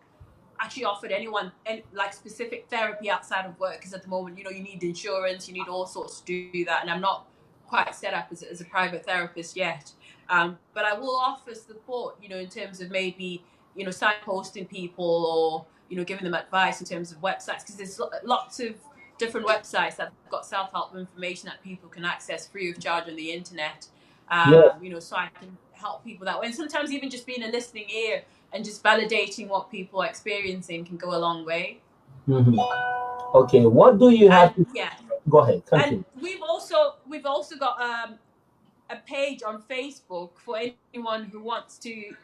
actually offered anyone any, like specific therapy outside of work because at the moment, you need insurance, you need all sorts to do that, and I'm not quite set up as a private therapist yet. But I will offer support, in terms of maybe signposting people or giving them advice in terms of websites because there's lots of different websites that have got self-help information that people can access free of charge on the internet. Yeah. So I can help people that way, and sometimes even just being a listening ear and just validating what people are experiencing can go a long way. Mhm. Okay, what do you have And to yeah, go ahead, and continue. we've also got a page on Facebook for anyone who wants to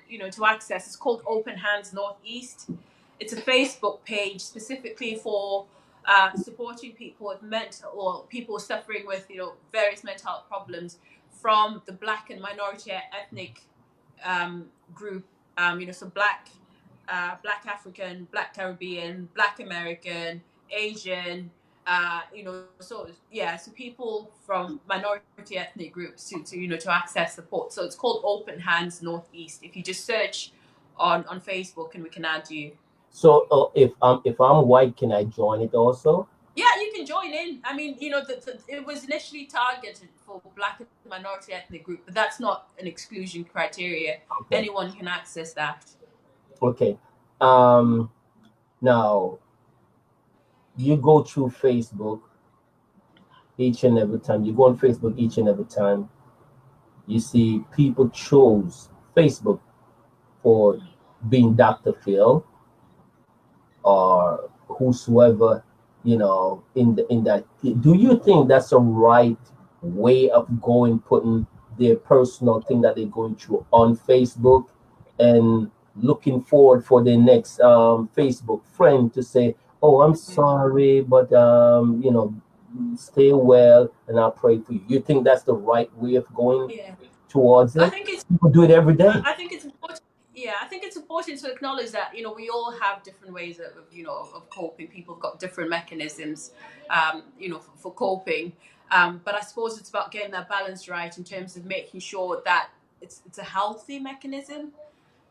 access. It's called Open Hands Northeast. It's a Facebook page specifically for supporting people with mental or people suffering with various mental health problems from the Black and minority ethnic group. So Black African, Black Caribbean, Black American, Asian. So people from minority ethnic groups to access support. So it's called Open Hands Northeast. If you just search on Facebook, and we can add you. So if I'm white, can I join it also? Yeah, you can join in. I mean, it was initially targeted for Black and minority ethnic group, but that's not an exclusion criteria. Okay. Anyone can access that. Okay. Now you go through Facebook each and every time. You go on Facebook each and every time. You see people chose Facebook for being Dr. Phil or whosoever, in that. Do you think that's a right way of going, putting their personal thing that they're going through on Facebook and looking forward for their next Facebook friend to say, "Oh, I'm sorry, but stay well and I'll pray for you." You think that's the right way of going Yeah, towards I it? think it's People do it every day. I think it's important. Yeah, I think it's important to acknowledge that we all have different ways of coping. People have got different mechanisms, for coping. But I suppose it's about getting that balance right in terms of making sure that it's a healthy mechanism.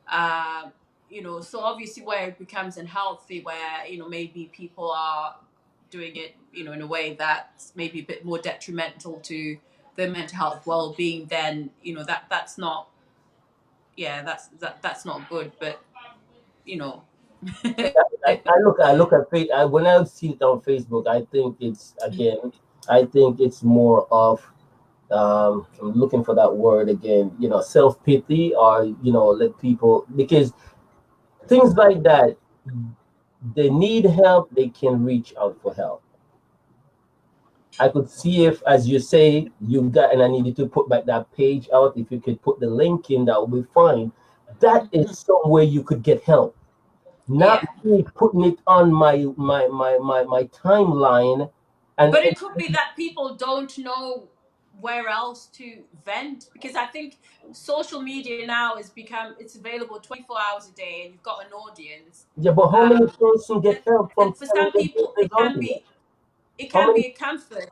So obviously where it becomes unhealthy, where maybe people are doing it in a way that's maybe a bit more detrimental to their mental health well-being, then that's not that's not good. But you know I look at when I see it on Facebook, I think it's again, I think it's more of I'm looking for that word again, self pity or let people because things like that, they need help, they can reach out for help. I could see if, as you say, you got, and I needed to put back that page out. If you could put the link in, that would be fine. That is somewhere you could get help. Not yeah, me putting it on my timeline, and but it could be that people don't know where else to vent, because I think social media now has become, it's available 24 hours a day and you've got an audience. yeah, but how many um, person and, get help from and for telling some their people business on here? it How can many? be a comfort,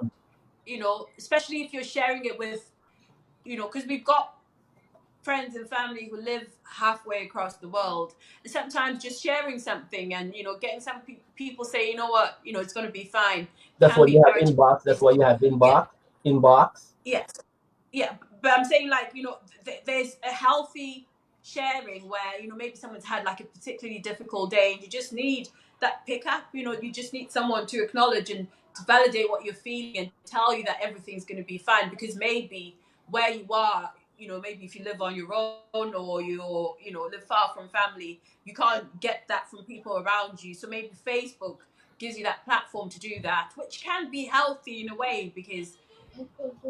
especially if you're sharing it with, because we've got friends and family who live halfway across the world, and sometimes just sharing something and getting some people say, it's going to be fine, That's can why be you have encouraging. inbox. That's why you have Yeah, inbox. yeah, yeah. But I'm saying, like, there's a healthy sharing where maybe someone's had like a particularly difficult day and you just need that pickup. You just need someone to acknowledge and to validate what you're feeling and tell you that everything's going to be fine, because maybe where you are, maybe if you live on your own or live far from family, you can't get that from people around you. So maybe Facebook gives you that platform to do that, which can be healthy in a way, because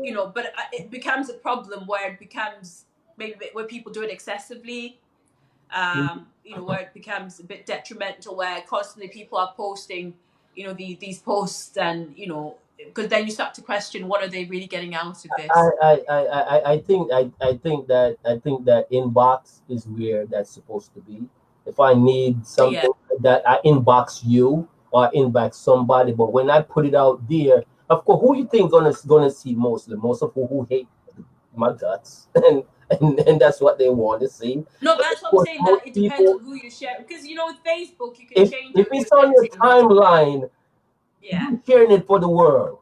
but it becomes a problem where it becomes maybe where people do it excessively. Where it becomes a bit detrimental, where constantly people are posting, these posts, and because then you start to question, what are they really getting out of this? I think that inbox is where that's supposed to be. If I need something that I inbox you or inbox somebody, but when I put it out there, of course, who you think gonna see mostly? Most of who hate my guts, and that's what they want to see. No, but that's what I'm saying. That it depends on who you share, because with Facebook you can change if your it's on your timeline, yeah, you're sharing it for the world.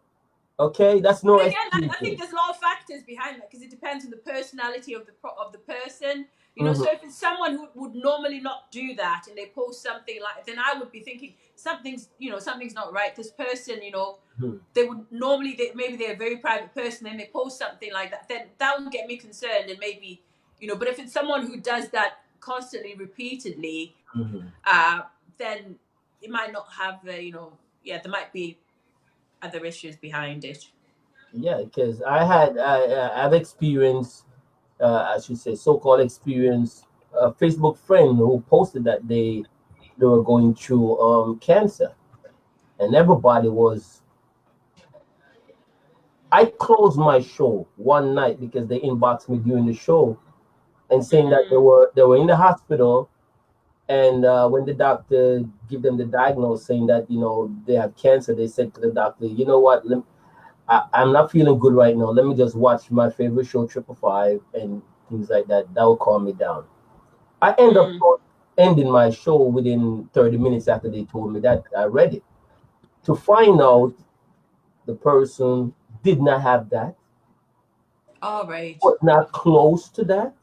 Okay, that's no. But again, I think there's a lot of factors behind that, because it depends on the personality of the person. So if it's someone who would normally not do that and they post something like, then I would be thinking something's not right. This person, they would normally, maybe they're a very private person, and they post something like that, then that would get me concerned, and maybe, but if it's someone who does that constantly, repeatedly, then it might not have there might be other issues behind it. Yeah, because I've experienced, I should say, so-called experience, a Facebook friend who posted that they were going through cancer, and everybody was. I closed my show one night because they inboxed me during the show and saying that they were in the hospital, and when the doctor give them the diagnosis saying that they have cancer, they said to the doctor, you know what, I'm not feeling good right now. Let me just watch my favorite show, 555, and things like that. That will calm me down. I end up ending my show within 30 minutes after they told me that. I read it to find out the person did not have that. All right. Was not close to that,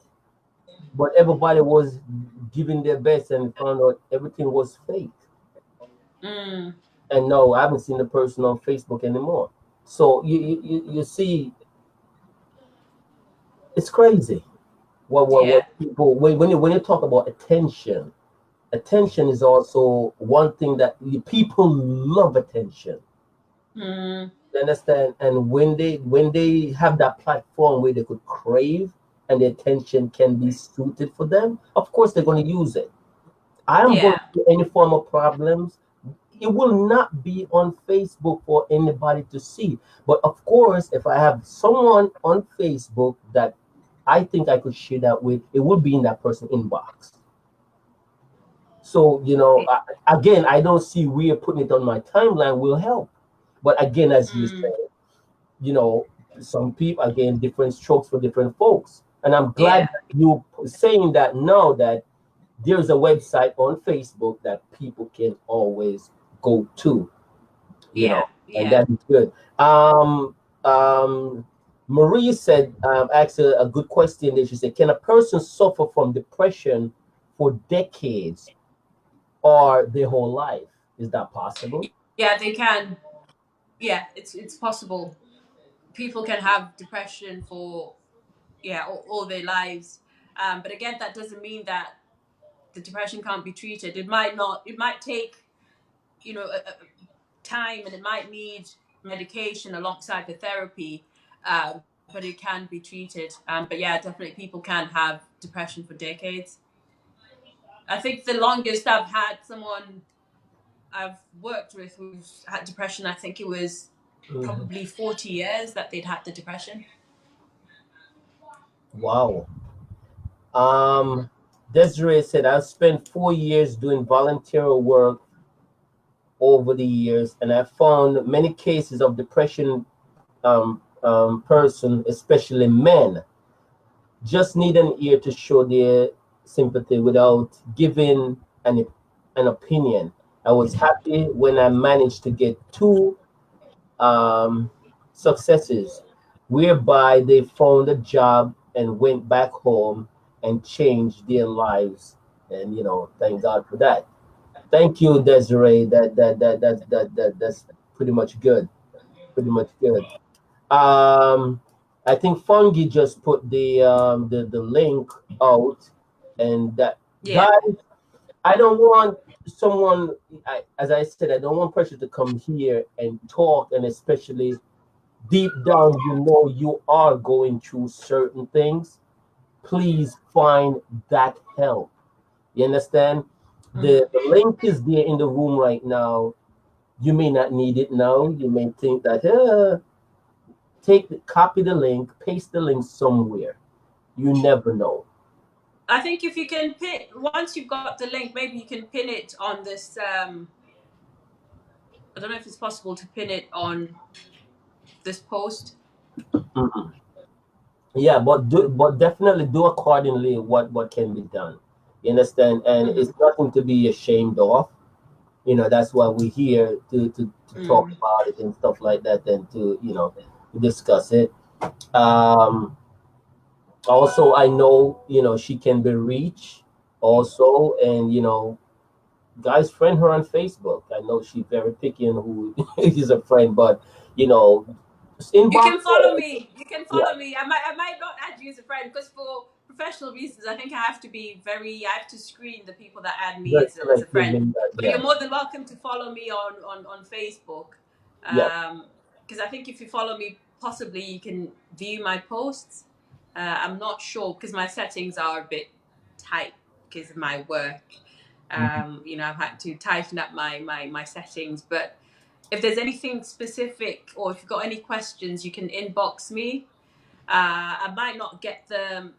but everybody was giving their best and found out everything was fake. And no, I haven't seen the person on Facebook anymore. So you see, it's crazy. What people when you talk about attention is also one thing that people love attention. You understand? And when they have that platform where they could crave and the attention can be suited for them, of course they're going to use it. I am going through any form of problems. It will not be on Facebook for anybody to see. But of course, if I have someone on Facebook that I think I could share that with, it will be in that person's inbox. So, again, I don't see where putting it on my timeline will help. But again, as you said, some people, again, different strokes for different folks. And I'm glad that you saying that now that there's a website on Facebook that people can always go to, and that is good. Marie said, asked a good question there. She said, can a person suffer from depression for decades or their whole life? Is that possible? Yeah, they can. Yeah, it's possible. People can have depression for all their lives. But again, that doesn't mean that the depression can't be treated. It might take time, and it might need medication alongside the therapy, but it can be treated. But yeah, definitely people can have depression for decades. I think the longest I've had someone I've worked with who's had depression, I think it was probably 40 years that they'd had the depression. Wow. Desiree said, I've spent 4 years doing volunteer work over the years, and I found many cases of depression person, especially men, just need an ear to show their sympathy without giving an opinion. I was happy when I managed to get 2 successes whereby they found a job and went back home and changed their lives, and thank God for that. Thank you, Desiree. That's pretty much good. I think Fungi just put the link out, and that guys, I don't want someone, as I said, I don't want Precious to come here and talk, and especially deep down, you are going through certain things. Please find that help. You understand? The link is there in the room right now. You may not need it now. You may think that, copy the link, paste the link somewhere. You never know. I think if you can pin, once you've got the link, maybe you can pin it on this. I don't know if it's possible to pin it on this post. Mm-hmm. Yeah, but definitely do accordingly what can be done. You understand? And it's nothing to be ashamed of. That's why we're here to talk about it and stuff like that, and to discuss it. Also, I know she can be reached also, and guys, friend her on Facebook. I know she's very picky and who is a friend, but inbox. You can follow me. You can follow Yeah. me. I might not add you as a friend because for professional reasons, I think I have to screen the people that add me Very as a selective friend. in that, But yeah. you're more than welcome to follow me on Facebook. Yeah. Because I think if you follow me, possibly you can view my posts. I'm not sure because my settings are a bit tight because of my work. I've had to tighten up my settings, but if there's anything specific or if you've got any questions, you can inbox me. I might not get the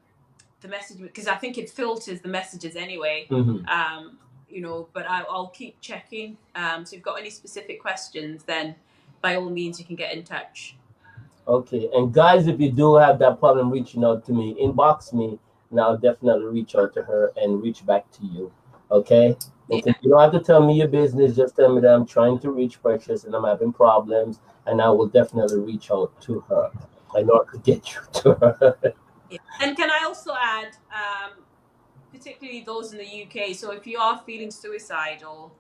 message because I think it filters the messages anyway. But I'll keep checking. So if you've got any specific questions, then by all means you can get in touch. Okay, and guys, if you do have that problem reaching out to me, inbox me, and I'll definitely reach out to her and reach back to you. Okay? Okay. You don't have to tell me your business. Just tell me that I'm trying to reach Precious and I'm having problems, and I will definitely reach out to her in order to get you to her. Yeah. And can I also add, particularly those in the UK, so if you are feeling suicidal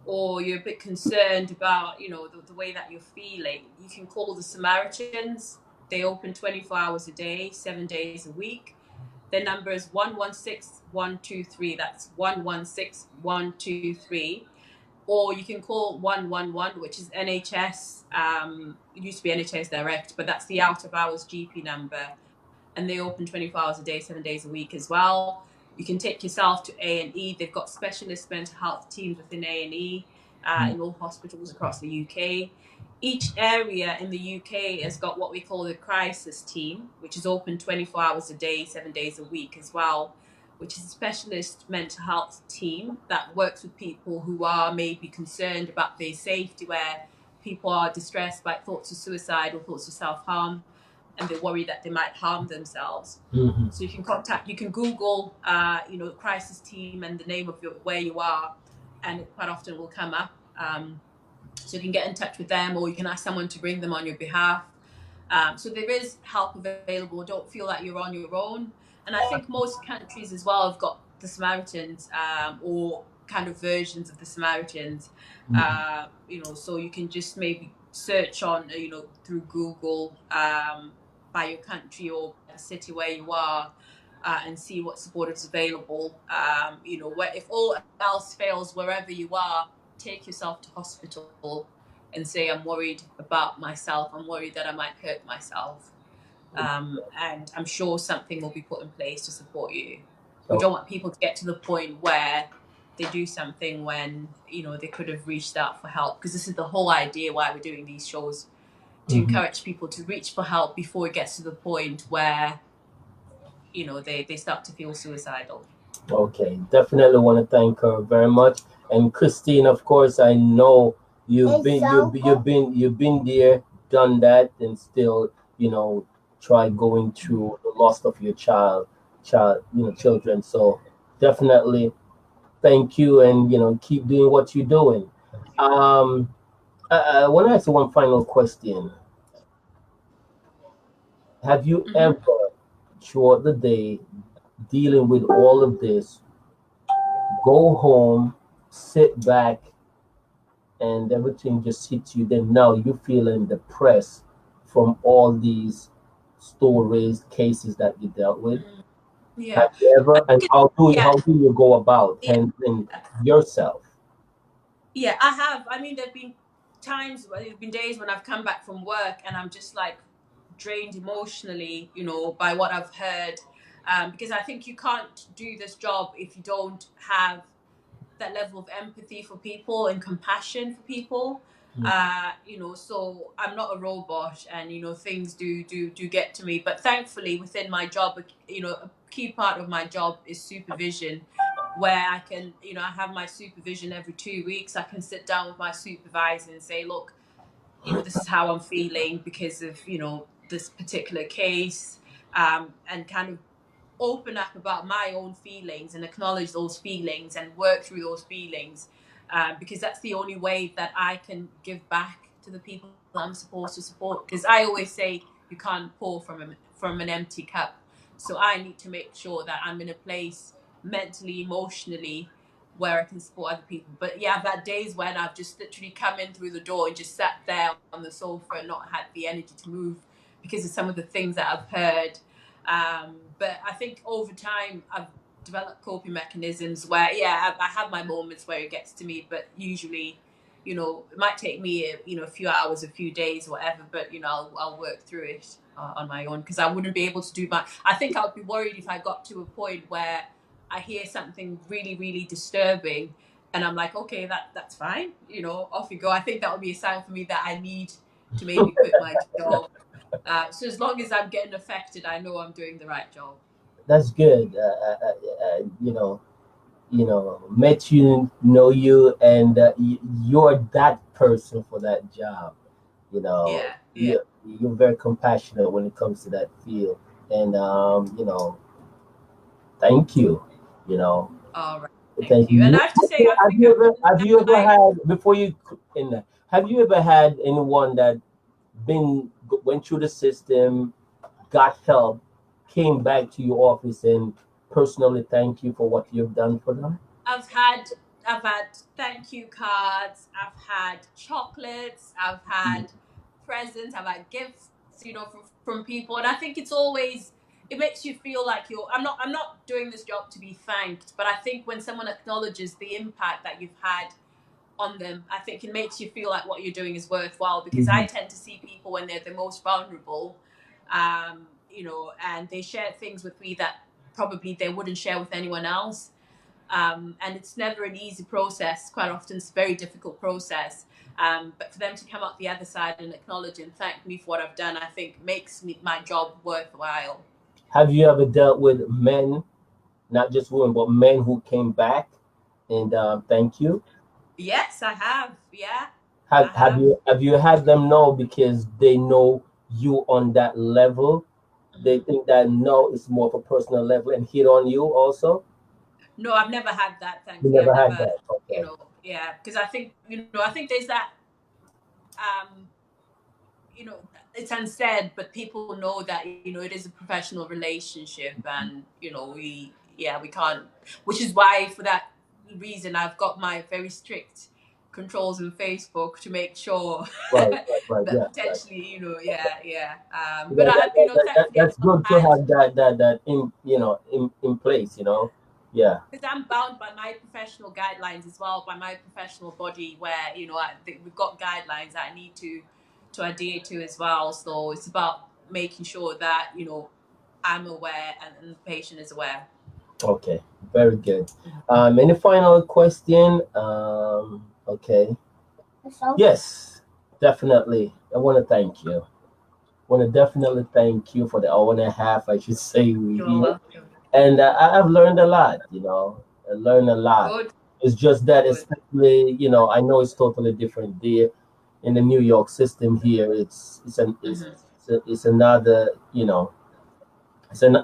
or you're a bit concerned about, the way that you're feeling, you can call the Samaritans. They open 24 hours a day, 7 days a week. Their number is 116-123. That's 116-123. Or you can call 111, which is NHS. It used to be NHS Direct, but that's the out of hours GP number. And they open 24 hours a day, 7 days a week as well. You can take yourself to A&E. They've got specialist mental health teams within A&E in all hospitals across the UK. Each area in the UK has got what we call the crisis team, which is open 24 hours a day, 7 days a week as well, which is a specialist mental health team that works with people who are maybe concerned about their safety, where people are distressed by thoughts of suicide or thoughts of self-harm, and they're worried that they might harm themselves. So you can Google, crisis team and the name of where you are, and it quite often will come up. So you can get in touch with them, or you can ask someone to bring them on your behalf. So there is help available. Don't feel that you're on your own. And I think most countries as well have got the Samaritans, or kind of versions of the Samaritans. So you can just maybe search on, through Google, by your country or the city where you are, and see what support is available. If all else fails, wherever you are, take yourself to hospital and say, I'm worried about myself. I'm worried that I might hurt myself. And I'm sure something will be put in place to support you. We don't want people to get to the point where they do something when, they could have reached out for help. Because this is the whole idea why we're doing these shows, to encourage people to reach for help before it gets to the point where, they start to feel suicidal. Okay, definitely want to thank her very much. And Christine, of course, I know you've been there, done that, and still, try going through the loss of your children. So definitely thank you, and keep doing what you're doing. I want to ask you one final question. Have you ever, throughout the day, dealing with all of this, go home, sit back, and everything just hits you? Then now you're feeling depressed from all these stories, cases that you dealt with? Yeah. Have you ever? And how do you go about Yeah. handling yourself? Yeah, I have. I mean, there've been days when I've come back from work and I'm just like drained emotionally, by what I've heard. Because I think you can't do this job if you don't have that level of empathy for people and compassion for people. So I'm not a robot, and things do get to me. But thankfully, within my job, a key part of my job is supervision, where I can, I have my supervision every 2 weeks. I can sit down with my supervisor and say, look, this is how I'm feeling because of this particular case, and kind of open up about my own feelings and acknowledge those feelings and work through those feelings, because that's the only way that I can give back to the people that I'm supposed to support. Because I always say you can't pour from an empty cup. So I need to make sure that I'm in a place mentally, emotionally, where I can support other people. But yeah, I've had days when I've just literally come in through the door and just sat there on the sofa and not had the energy to move because of some of the things that I've heard. But I think over time I've developed coping mechanisms where, I have my moments where it gets to me, but usually, it might take me, a few hours, a few days, whatever, but, I'll work through it on my own, because I wouldn't be able to do I think I would be worried if I got to a point where I hear something really, really disturbing and I'm like, okay, that's fine, off you go. I think that would be a sign for me that I need to maybe quit my job. So as long as I'm getting affected, I know I'm doing the right job. That's good. Met you, know you, and you're that person for that job. Yeah, yeah. You're very compassionate when it comes to that field, and thank you. You know, All right. Thank thank you. And you. I have to say, I Have think you ever have you ever I had before you in that? Have you ever had anyone that been went through the system, got help, came back to your office and personally thank you for what you've done for them? I've had I've had thank you cards, I've had chocolates, I've had presents, I've had gifts, from people, and I think it makes you feel like I'm not doing this job to be thanked, but I think when someone acknowledges the impact that you've had on them, I think it makes you feel like what you're doing is worthwhile, because I Mhm. tend to see people when they're the most vulnerable, and they share things with me that probably they wouldn't share with anyone else. And it's never an easy process. Quite often, it's a very difficult process. But for them to come out the other side and acknowledge and thank me for what I've done, I think makes my job worthwhile. Have you ever dealt with men, not just women, but men who came back and thank you? Yes, I have. Yeah, I Have have. you had them know because they know you on that level? They think that no, it's more of a personal level and hit on you also. No, I've never had that. You Thankfully, never I've had never. that. Okay. Yeah, because I think I think there's that. Um, it's unsaid, but people know that it is a professional relationship, and we can't. Which is why, for that reason, I've got my very strict controls on Facebook to make sure Right, right, right. that Yeah, right. potentially, yeah. But That, that, that, that, thankfully, I've that's not good to had, have that in place. Yeah. because I'm bound by my professional guidelines as well, by my professional body, where we've got guidelines that I need to adhere to as well. So it's about making sure that I'm aware, and the patient is aware. Okay. Very good. Any final question? Okay. Yes, definitely. I want to thank you. Want to definitely thank you for the hour and a half, I should say, we You're here. welcome. And I've learned a lot. I learned a lot. Good, It's just that, good. especially, I know it's totally different there in the New York system here. Hmm. It's another,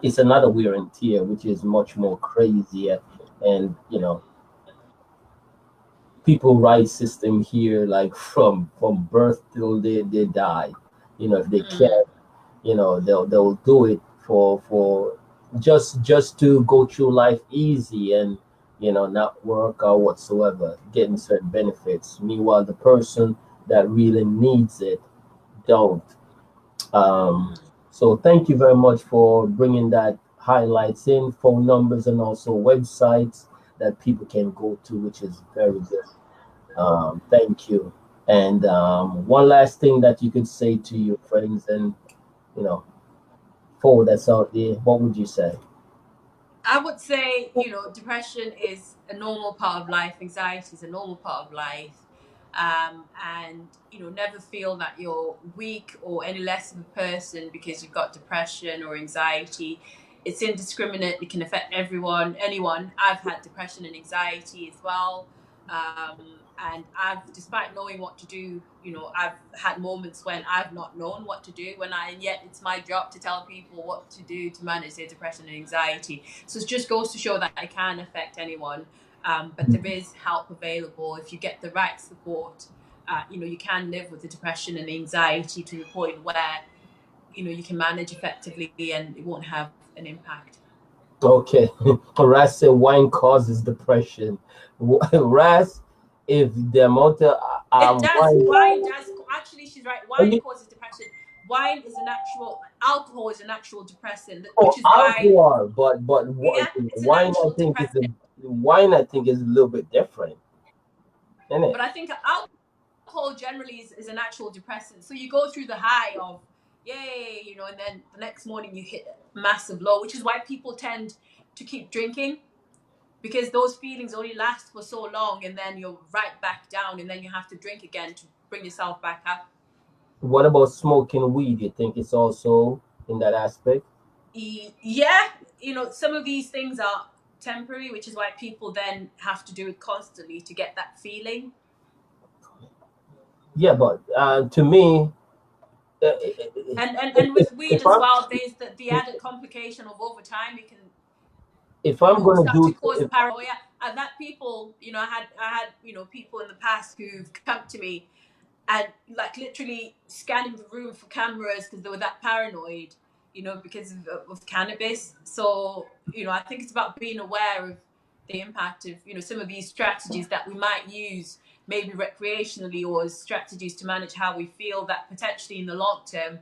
it's another wear and tear, which is much more crazier. And, people right system here, like from birth till they die. If they Mm. can, they'll do it for just to go through life easy and not work or whatsoever, getting certain benefits. Meanwhile, the person that really needs it don't. um Mm. so thank you very much for bringing that highlights in phone numbers and also websites that people can go to, which is very good. Thank you. And one last thing that you could say to your friends and you know, foe that's out there, what would you say? I would say, depression is a normal part of life. Anxiety is a normal part of life. And, never feel that you're weak or any less of a person because you've got depression or anxiety. It's indiscriminate. It can affect everyone, anyone. I've had depression and anxiety as well. And despite knowing what to do, I've had moments when I've not known what to do, and yet it's my job to tell people what to do to manage their depression and anxiety. So it just goes to show that it can affect anyone, but there is help available if you get the right support. You can live with the depression and anxiety to the point where, you can manage effectively and it won't have an impact. Okay. Ras said wine causes depression. Ras, if the amount of wine does actually, she's right. Wine causes depression. Wine is alcohol is an actual depressant, which is alcohol, but yeah, wine I think is a little bit different, isn't it? But I think alcohol generally is an actual depressant. So you go through the high of yay, and then the next morning you hit a massive low, which is why people tend to keep drinking, because those feelings only last for so long, and then you're right back down, and then you have to drink again to bring yourself back up. What about smoking weed? You think it's also in that aspect? Yeah, some of these things are temporary, which is why people then have to do it constantly to get that feeling. Yeah, but to me, and with weed as well, there's the added complication of over time it can. If I'm going to do cause paranoia, I've had people, I had people in the past who've come to me and like literally scanning the room for cameras because they were that paranoid, because of cannabis. So, I think it's about being aware of the impact of, some of these strategies that we might use maybe recreationally or as strategies to manage how we feel that potentially in the long term,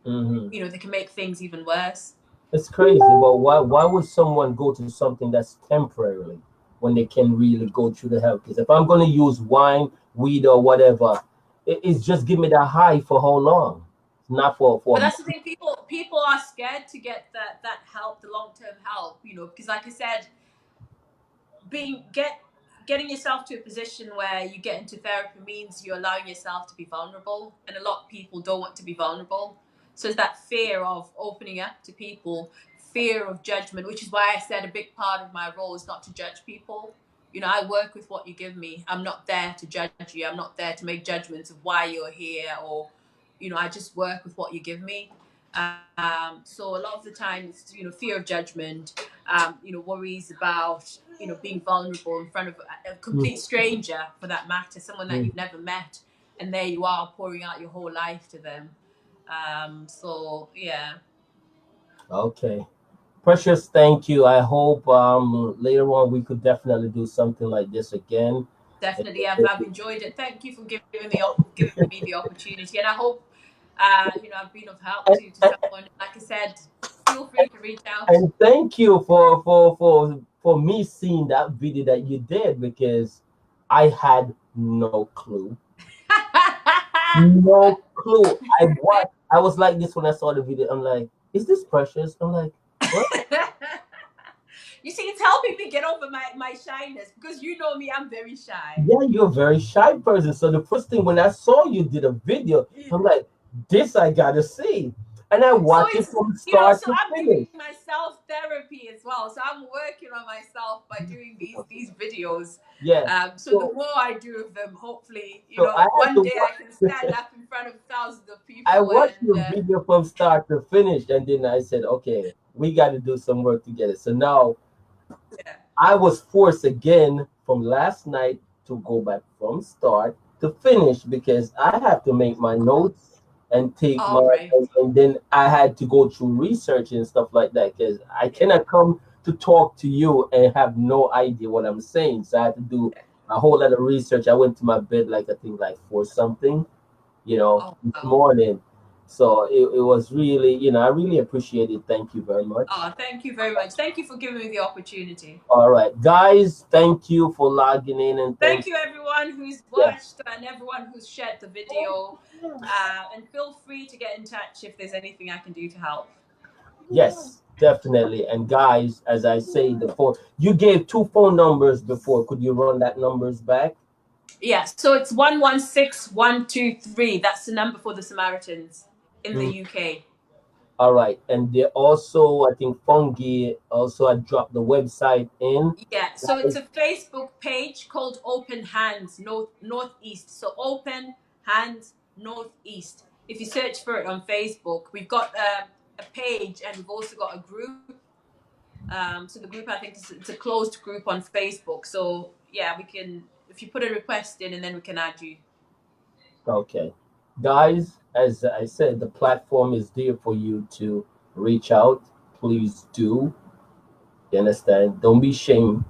they can make things even worse. It's crazy, but why would someone go to something that's temporarily when they can really go through the hell? Because if I'm going to use wine, weed, or whatever, it's just give me that high for how long? Not for. But that's the thing. People are scared to get that help, the long-term help. Because like I said, getting yourself to a position where you get into therapy means you're allowing yourself to be vulnerable, and a lot of people don't want to be vulnerable. So it's that fear of opening up to people, fear of judgment, which is why I said a big part of my role is not to judge people. I work with what you give me. I'm not there to judge you. I'm not there to make judgments of why you're here, or, I just work with what you give me. So a lot of the time it's, fear of judgment, worries about, being vulnerable in front of a complete stranger, for that matter, someone that you've never met, and there you are pouring out your whole life to them. So yeah. Okay. Precious, thank you. I hope later on we could definitely do something like this again. Definitely, I've enjoyed it. Thank you for giving me the opportunity, and I hope I've been of help to someone. Like I said, feel free to reach out. And thank you for me seeing that video that you did, because I had no clue. No clue. I was like this when I saw the video. I'm like, is this Precious? I'm like, what? You see, it's helping me get over my shyness, because you know me, I'm very shy. Yeah, you're a very shy person. So the first thing when I saw you did a video, I'm like, this I gotta see. And I watched it from start to I'm finish. doing myself therapy as well. So I'm working on myself by doing these videos. Yeah. So the more I do of them, hopefully, one day I can stand up in front of thousands of people. I watched your video from start to finish, and then I said, okay, we got to do some work together. So now I was forced again from last night to go back from start to finish, because I have to make my notes and take and then I had to go through research and stuff like that, because I cannot come to talk to you and have no idea what I'm saying. So I had to do a whole lot of research. I went to my bed like I think like 4 something, this morning, So it was really, you know, I really appreciate it. Thank you very much. Oh, thank you very much. Thank you for giving me the opportunity. All right, guys, thank you for logging in, and thank you everyone who's watched and everyone who's shared the video. And feel free to get in touch if there's anything I can do to help. Yes, definitely. And guys, as I say, the phone, you gave 2 phone numbers before. Could you run that numbers back? Yeah, so it's 116123. That's the number for the Samaritans in the UK. All right, and they also, I think Fungi also had dropped the website in. Yeah, so it's a Facebook page called Open Hands Northeast. So Open Hands Northeast. If you search for it on Facebook, we've got a page and we've also got a group. So the group, I think, it's a closed group on Facebook. So yeah, we can, if you put a request in, and then we can add you. Okay, guys, as I said, the platform is there for you to reach out. Please do. You understand? Don't be ashamed.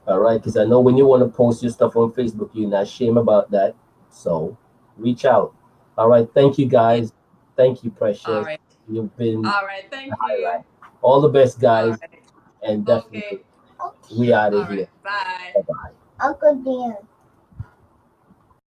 All right, because I know when you want to post your stuff on Facebook, you're not ashamed about that. So reach out. All right, thank you, guys. Thank you, Precious. All right. You've been all right. Thank you. All the best, guys. Right. And definitely, we out of here. Bye. Bye-bye. Uncle Dan.